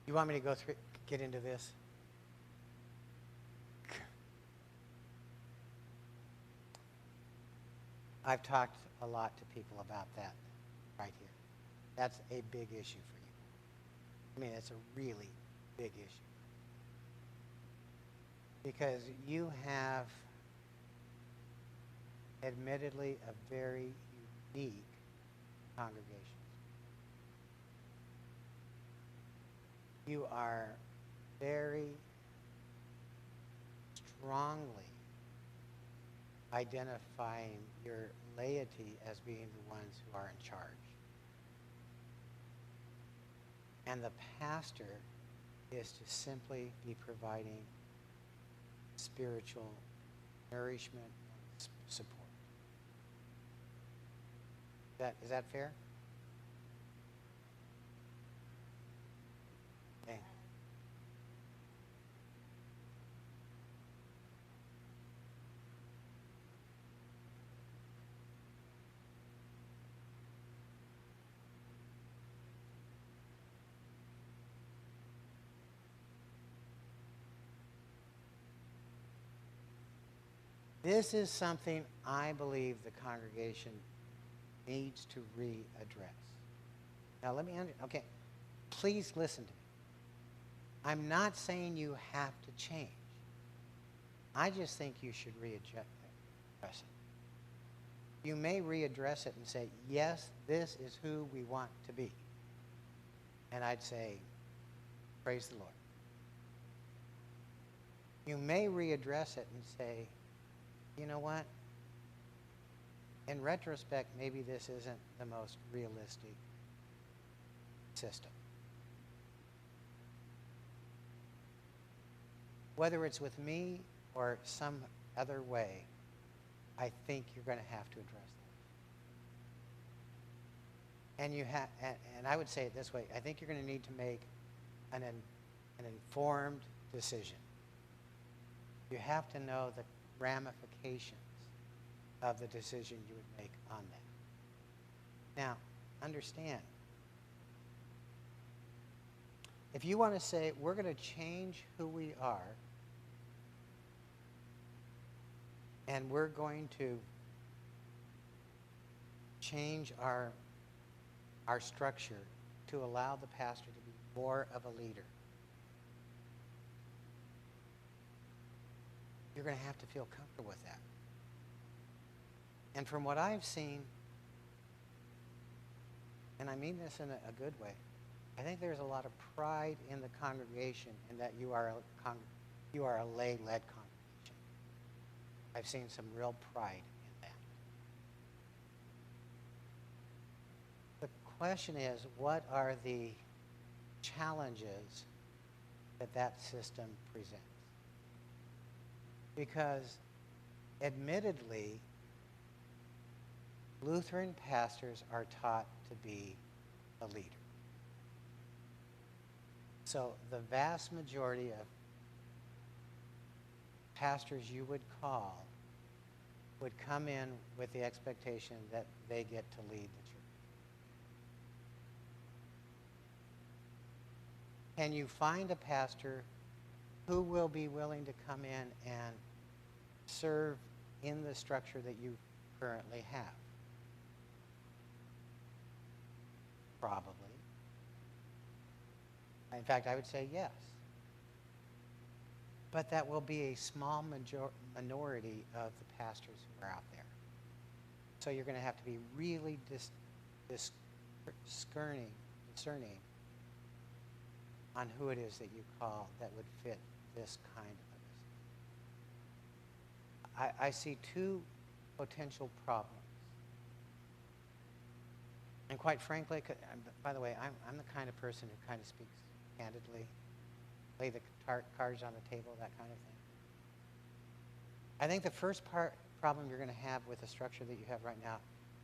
You want me to get into this? I've talked a lot to people about that right here. That's a big issue for you. I mean, it's a really big issue. Because you have admittedly a very unique congregation. You are very strongly identifying your laity as being the ones who are in charge. And the pastor is to simply be providing spiritual nourishment and support. Is that fair? Okay. This is something I believe the congregation needs to readdress. Now let me, okay, please listen to me. I'm not saying you have to change. I just think you should readdress it. You may readdress it and say, yes, this is who we want to be. And I'd say, praise the Lord. You may readdress it and say, you know what? In retrospect, maybe this isn't the most realistic system. Whether it's with me or some other way, I think you're going to have to address that. And I would say it this way, I think you're going to need to make an informed decision. You have to know the ramifications of the decision you would make on that. Now, understand, if you want to say, we're going to change who we are, and we're going to change our structure to allow the pastor to be more of a leader, you're going to have to feel comfortable with that. And from what I've seen, and I mean this in a good way, I think there's a lot of pride in the congregation in that you are a lay-led congregation. I've seen some real pride in that. The question is, what are the challenges that system presents? Because admittedly, Lutheran pastors are taught to be a leader. So the vast majority of pastors you would call would come in with the expectation that they get to lead the church. Can you find a pastor who will be willing to come in and serve in the structure that you currently have? Probably. In fact, I would say yes. But that will be a small minority of the pastors who are out there. So you're going to have to be really discerning on who it is that you call that would fit this kind of a. I see two potential problems. And quite frankly, by the way, I'm the kind of person who kind of speaks candidly, lay the cards on the table, that kind of thing. I think the first problem you're going to have with the structure that you have right now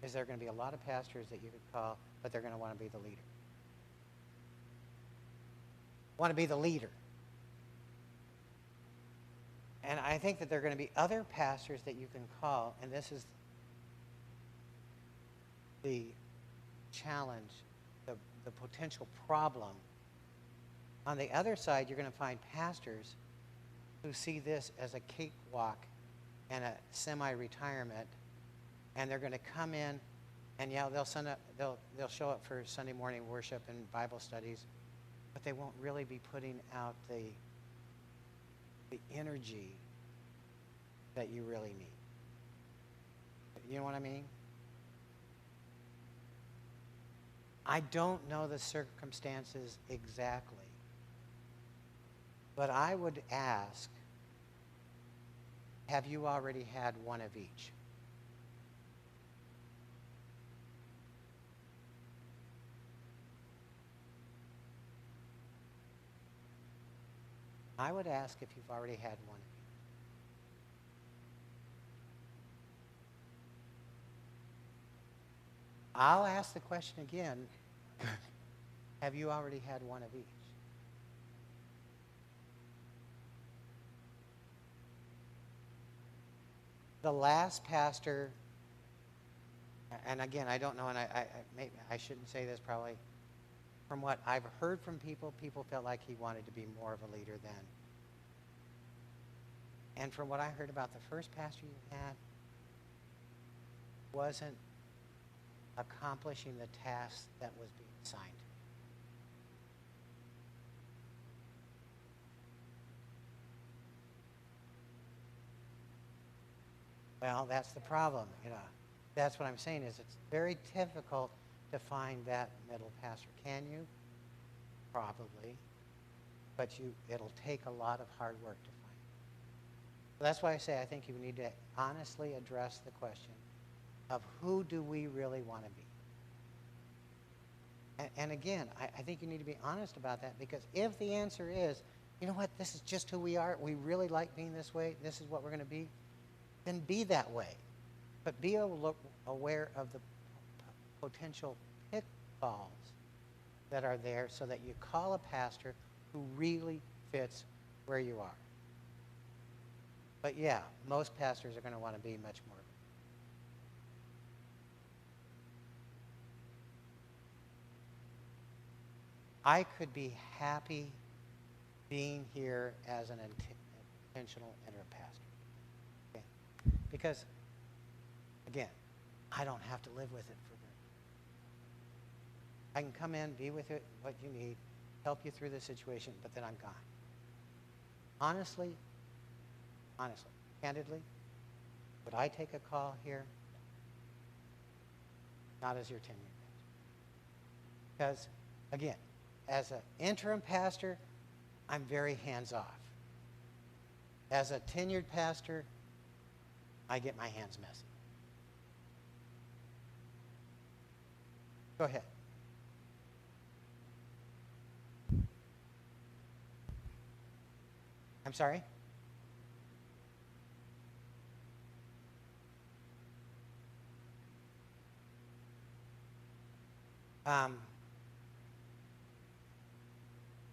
is there are going to be a lot of pastors that you could call, but they're going to want to be the leader. Want to be the leader. And I think that there are going to be other pastors that you can call, and this is the challenge, the potential problem. On the other side, you're going to find pastors who see this as a cakewalk and a semi-retirement, and they're going to come in, and yeah, they'll show up for Sunday morning worship and Bible studies, but they won't really be putting out the energy that you really need. You know what I mean? I don't know the circumstances exactly, but I would ask, have you already had one of each? I would ask if you've already had one of each. I'll ask the question again. Have you already had one of each? The last pastor, and again, I don't know, and I shouldn't say this probably. From what I've heard from people felt like he wanted to be more of a leader then. And from what I heard about the first pastor you had, wasn't accomplishing the task that was being assigned to him. Well, that's the problem, you know. That's what I'm saying is it's very difficult to find that middle pastor. Can you? Probably. But it'll take a lot of hard work to find. So that's why I say I think you need to honestly address the question of who do we really want to be? And again, I think you need to be honest about that, because if the answer is, you know what, this is just who we are, we really like being this way, this is what we're going to be, then be that way. but be aware of the potential pitfalls that are there so that you call a pastor who really fits where you are. But yeah, most pastors are going to want to be much more. I could be happy being here as an intentional interim pastor. Okay? Because, again, I don't have to live with it for very long. I can come in, be with it, what you need, help you through the situation, but then I'm gone. Honestly, candidly, would I take a call here? Not as your tenured pastor. Because, again, as an interim pastor, I'm very hands-off. As a tenured pastor, I get my hands messy. Go ahead. I'm sorry?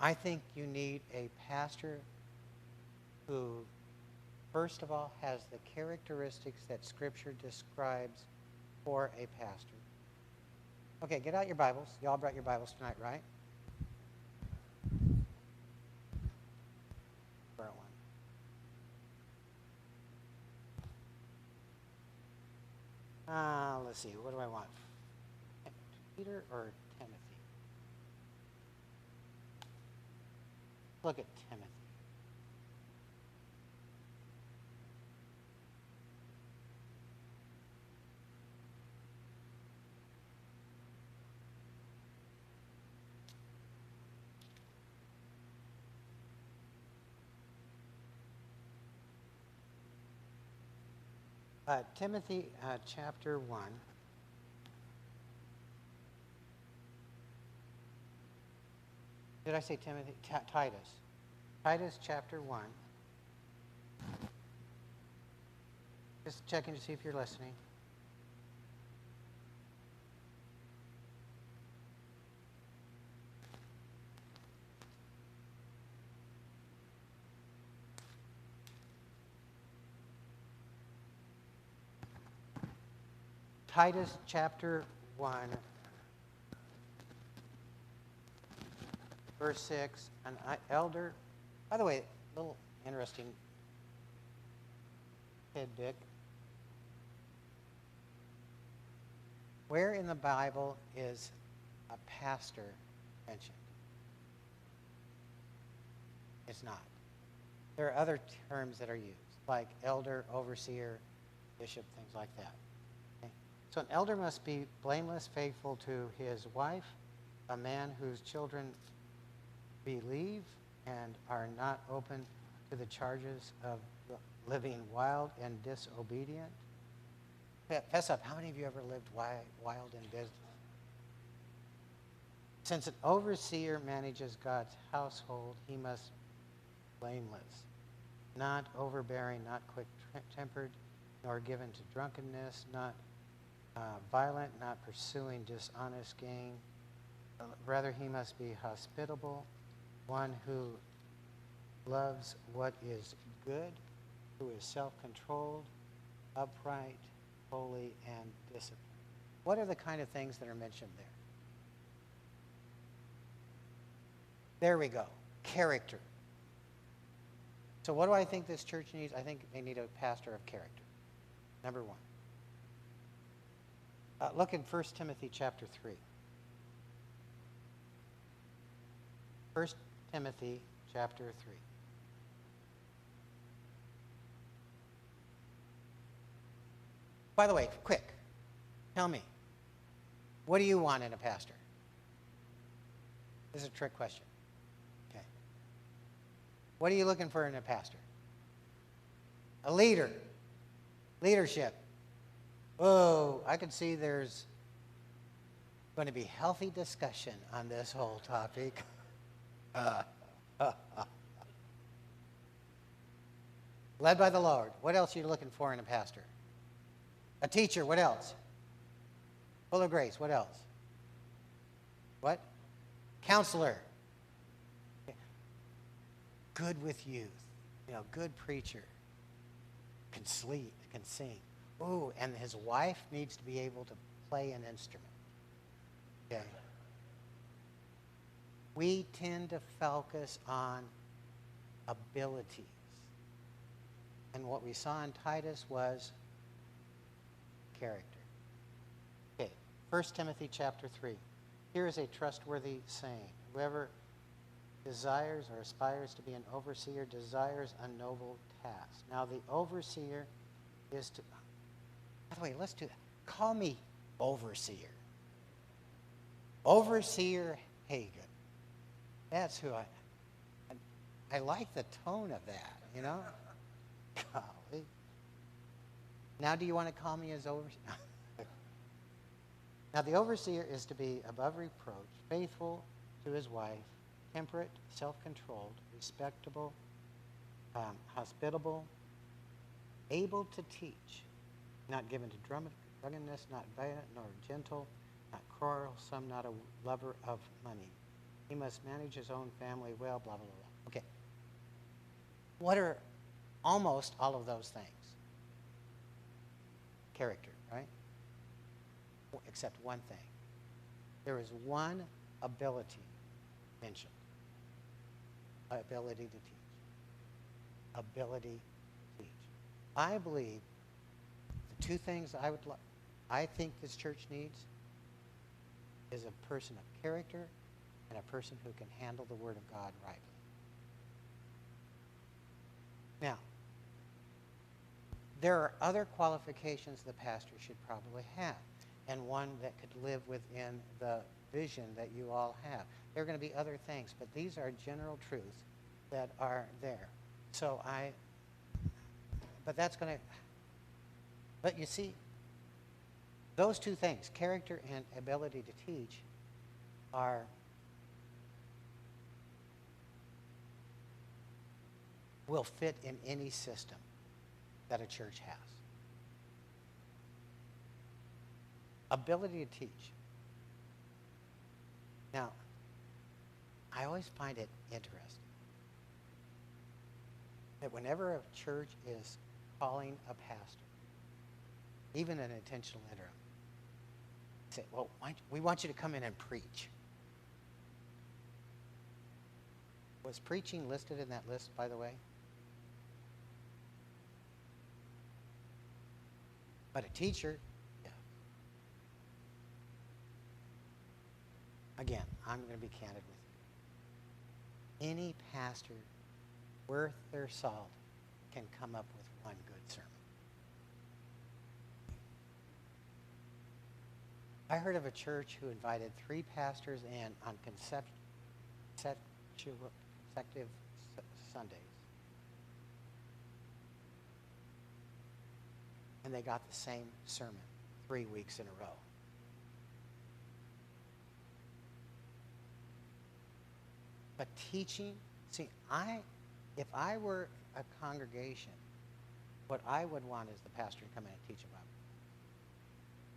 I think you need a pastor who, first of all, has the characteristics that Scripture describes for a pastor. Okay, get out your Bibles. Y'all brought your Bibles tonight, right? Brought one. Let's see. What do I want? Peter or Timothy? Look at Timothy. Timothy chapter 1. Did I say Timothy? Titus. Titus chapter 1. Just checking to see if you're listening. Titus chapter 1, verse 6, an elder, by the way, a little interesting tidbit. Where in the Bible is a pastor mentioned? It's not. There are other terms that are used, like elder, overseer, bishop, things like that. Okay? So an elder must be blameless, faithful to his wife, a man whose children believe and are not open to the charges of living wild and disobedient. Fess up, how many of you ever lived wild and disobedient? Since an overseer manages God's household, he must be blameless, not overbearing, not quick-tempered, nor given to drunkenness, not violent, not pursuing dishonest gain. Rather, he must be hospitable, one who loves what is good, who is self-controlled, upright, holy, and disciplined. What are the kind of things that are mentioned there? There we go. Character. So what do I think this church needs? I think they need a pastor of character. Number one. Look in 1 Timothy chapter 3. 1 Timothy chapter 3. By the way, quick, tell me, what do you want in a pastor? This is a trick question. Okay. What are you looking for in a pastor? A leader. Leadership. Oh, I can see there's going to be healthy discussion on this whole topic. Led by the Lord. What else are you looking for in a pastor? A teacher, what else? Full of grace, what else? What? Counselor. Good with youth. Good preacher. Can sleep, can sing. Ooh, and his wife needs to be able to play an instrument. Okay. We tend to focus on abilities. And what we saw in Titus was character. Okay, 1 Timothy chapter 3. Here is a trustworthy saying. Whoever desires or aspires to be an overseer desires a noble task. Now the overseer is to, by the way, let's do that. Call me overseer. Overseer Hagan. That's who I like the tone of that, Golly. Now do you want to call me as overseer? Now the overseer is to be above reproach, faithful to his wife, temperate, self-controlled, respectable, hospitable, able to teach, not given to drunkenness, not violent nor gentle, not quarrelsome, not a lover of money. He must manage his own family well, blah, blah, blah. Okay. What are almost all of those things? Character, right? Except one thing. There is one ability mentioned. Ability to teach. Ability to teach. I believe the two things I think this church needs is a person of character and a person who can handle the Word of God rightly. Now, there are other qualifications the pastor should probably have, and one that could live within the vision that you all have. There are going to be other things, but these are general truths that are there. But you see, those two things, character and ability to teach, will fit in any system that a church has. Ability to teach. Now, I always find it interesting that whenever a church is calling a pastor, even an intentional interim, say, well, we want you to come in and preach. Was preaching listed in that list, by the way? But a teacher, yeah. Again, I'm going to be candid with you. Any pastor worth their salt can come up with one good sermon. I heard of a church who invited 3 pastors in on consecutive Sundays. And they got the same sermon 3 weeks in a row. But teaching, see, if I were a congregation, what I would want is the pastor to come in and teach about it.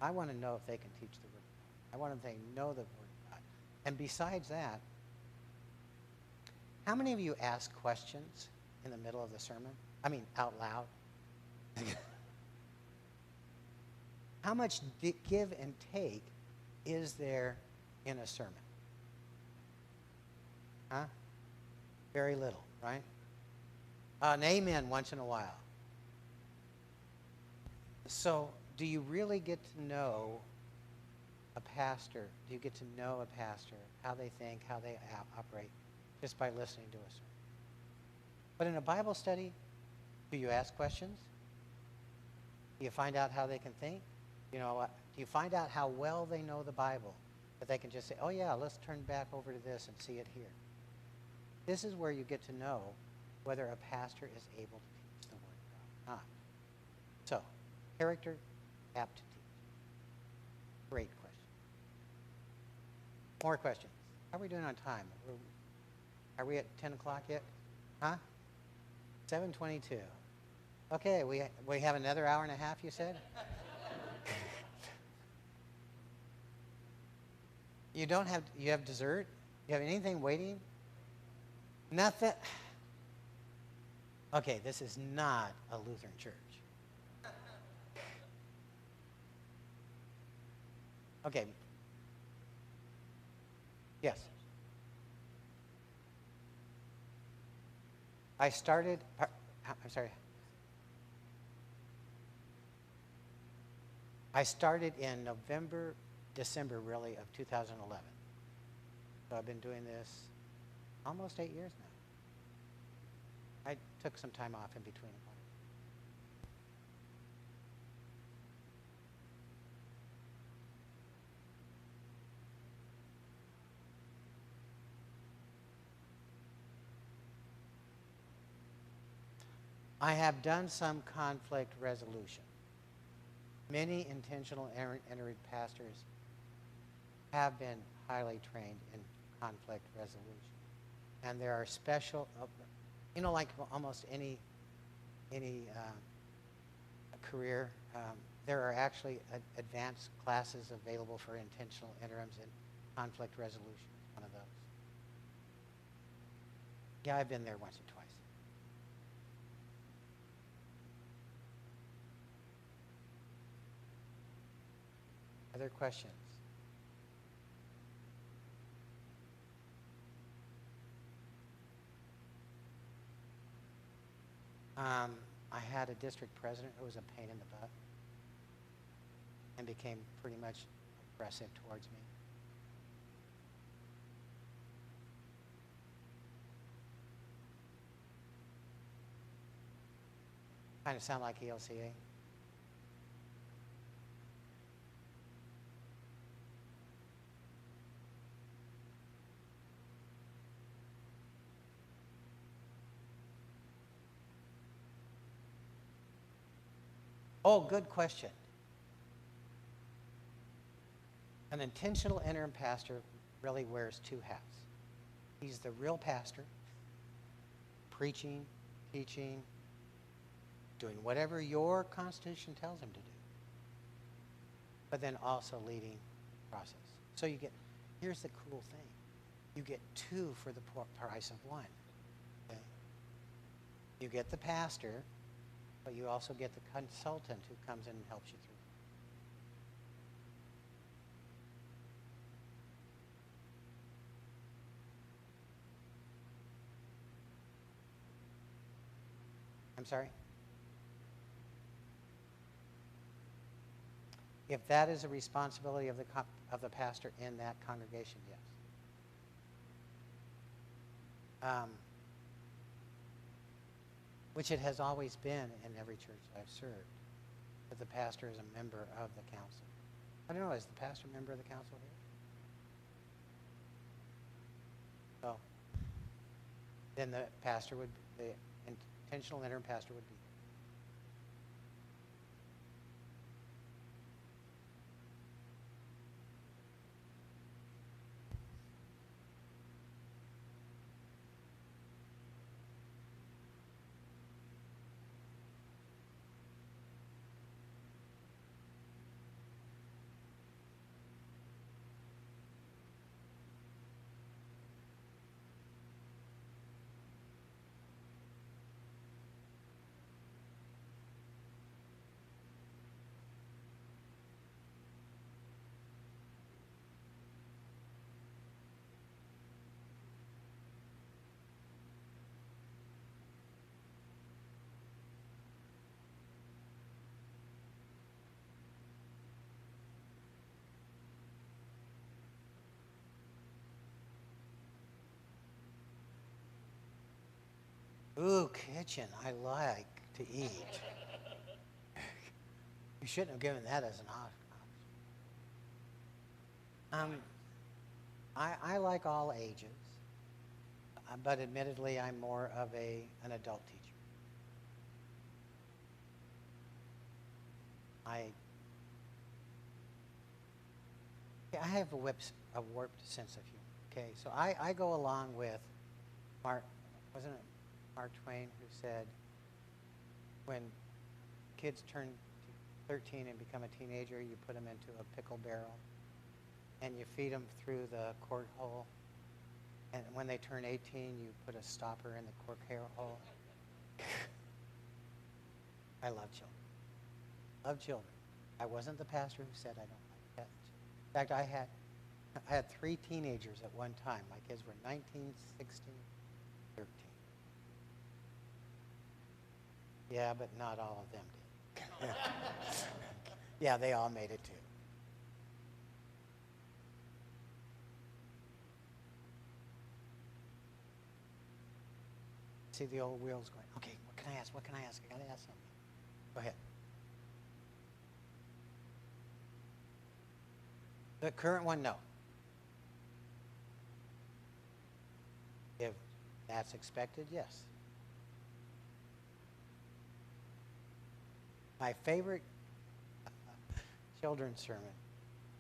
I want to know if they can teach the Word of God. I want them to know the Word of God. And besides that, how many of you ask questions in the middle of the sermon? I mean, out loud. How much give and take is there in a sermon? Huh? Very little, right? An amen once in a while. So, do you really get to know a pastor? Do you get to know a pastor, how they think, how they operate, just by listening to a sermon? But in a Bible study, do you ask questions? Do you find out how they can think? Do you find out how well they know the Bible? That they can just say, oh yeah, let's turn back over to this and see it here. This is where you get to know whether a pastor is able to teach the Word of God or not. So, character, apt to teach. Great question. More questions. How are we doing on time? Are we at 10 o'clock yet? Huh? 7:22. Okay, we have another hour and a half, you said? You don't have, you have dessert? You have anything waiting? Nothing? Okay, this is not a Lutheran church. Okay. Yes. I started, I'm sorry. I started in November, December really of 2011. So I've been doing this almost 8 years now. I took some time off in between. I have done some conflict resolution. Many intentional entering pastors have been highly trained in conflict resolution. And there are special, like almost any career, there are actually advanced classes available for intentional interims and conflict resolution, one of those. Yeah, I've been there once or twice. Other questions? I had a district president who was a pain in the butt and became pretty much aggressive towards me. Kind of sound like ELCA. Oh, good question. An intentional interim pastor really wears two hats. He's the real pastor, preaching, teaching, doing whatever your constitution tells him to do, but then also leading the process. So you get, here's the cool thing, you get two for the price of one. Okay? You get the pastor, but you also get the consultant who comes in and helps you through. I'm sorry? If that is a responsibility of the pastor in that congregation, yes. Which it has always been in every church I've served, that the pastor is a member of the council. I don't know, is the pastor a member of the council here? So, then the pastor would, the intentional interim pastor would be. Ooh, kitchen, I like to eat. You shouldn't have given that as an option. I like all ages, but admittedly, I'm more of an adult teacher. I have a warped sense of humor. Okay, so I go along with Mark, wasn't it Mark Twain who said, when kids turn 13 and become a teenager, you put them into a pickle barrel and you feed them through the cork hole. And when they turn 18, you put a stopper in the cork hair hole. I love children. Love children. I wasn't the pastor who said I don't like pets. In fact, I had 3 teenagers at one time. My kids were 19, 16, 13. Yeah, but not all of them did. Yeah, they all made it too. See the old wheels going, okay, what can I ask? What can I ask? I got to ask something. Go ahead. The current one, no. If that's expected, yes. My favorite children's sermon,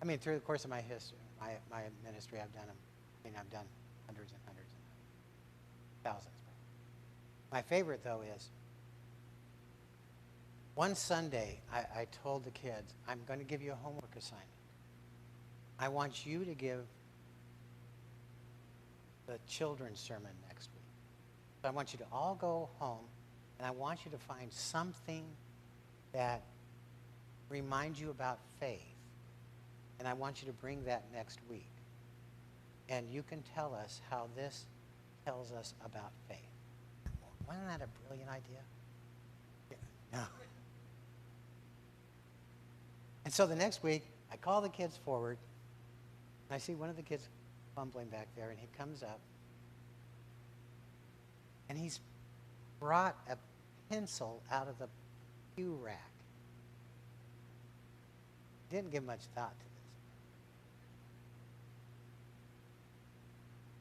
I mean, through the course of my history, my ministry, I've done them. I mean, I've done hundreds and hundreds and thousands. My favorite, though, is one Sunday, I told the kids, I'm going to give you a homework assignment. I want you to give the children's sermon next week. So I want you to all go home, and I want you to find something that reminds you about faith. And I want you to bring that next week. And you can tell us how this tells us about faith. Wasn't that a brilliant idea? Yeah. No. And so the next week, I call the kids forward, and I see one of the kids fumbling back there, and he comes up, and he's brought a pencil out of the pew rack. Didn't give much thought to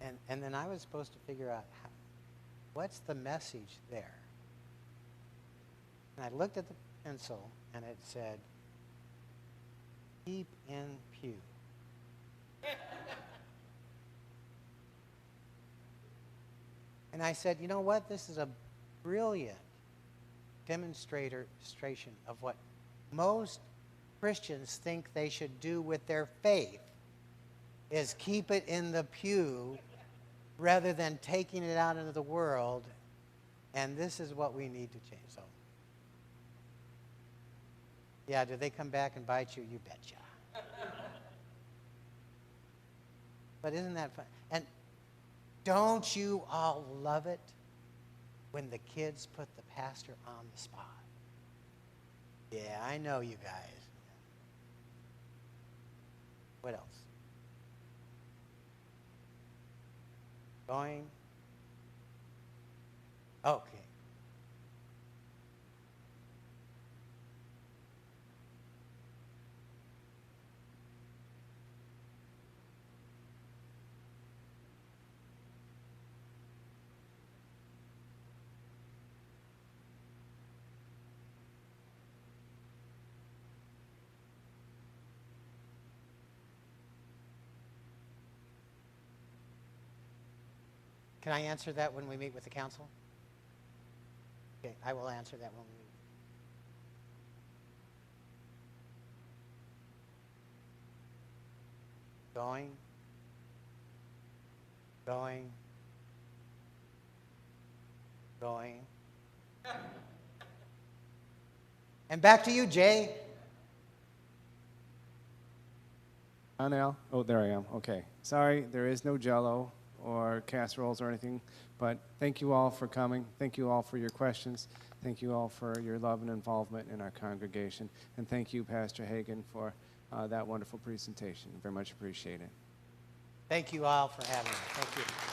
this. And then I was supposed to figure out what's the message there. And I looked at the pencil, and it said, keep in pew. And I said, you know what? This is a brilliant demonstration of what most Christians think they should do with their faith, is keep it in the pew rather than taking it out into the world. And this is what we need to change. So, yeah, do they come back and bite you? You betcha. But isn't that fun? And don't you all love it when the kids put the pastor on the spot? Yeah, I know you guys. What else? Going? Okay. Can I answer that when we meet with the council? Okay, I will answer that when we meet. Going. And back to you, Jay. Al? Oh, there I am. Okay. Sorry, there is no Jell-O or casseroles or anything, but thank you all for coming. Thank you all for your questions. Thank you all for your love and involvement in our congregation. And thank you, Pastor Hagan, for that wonderful presentation. Very much appreciate it. Thank you all for having me. Thank you.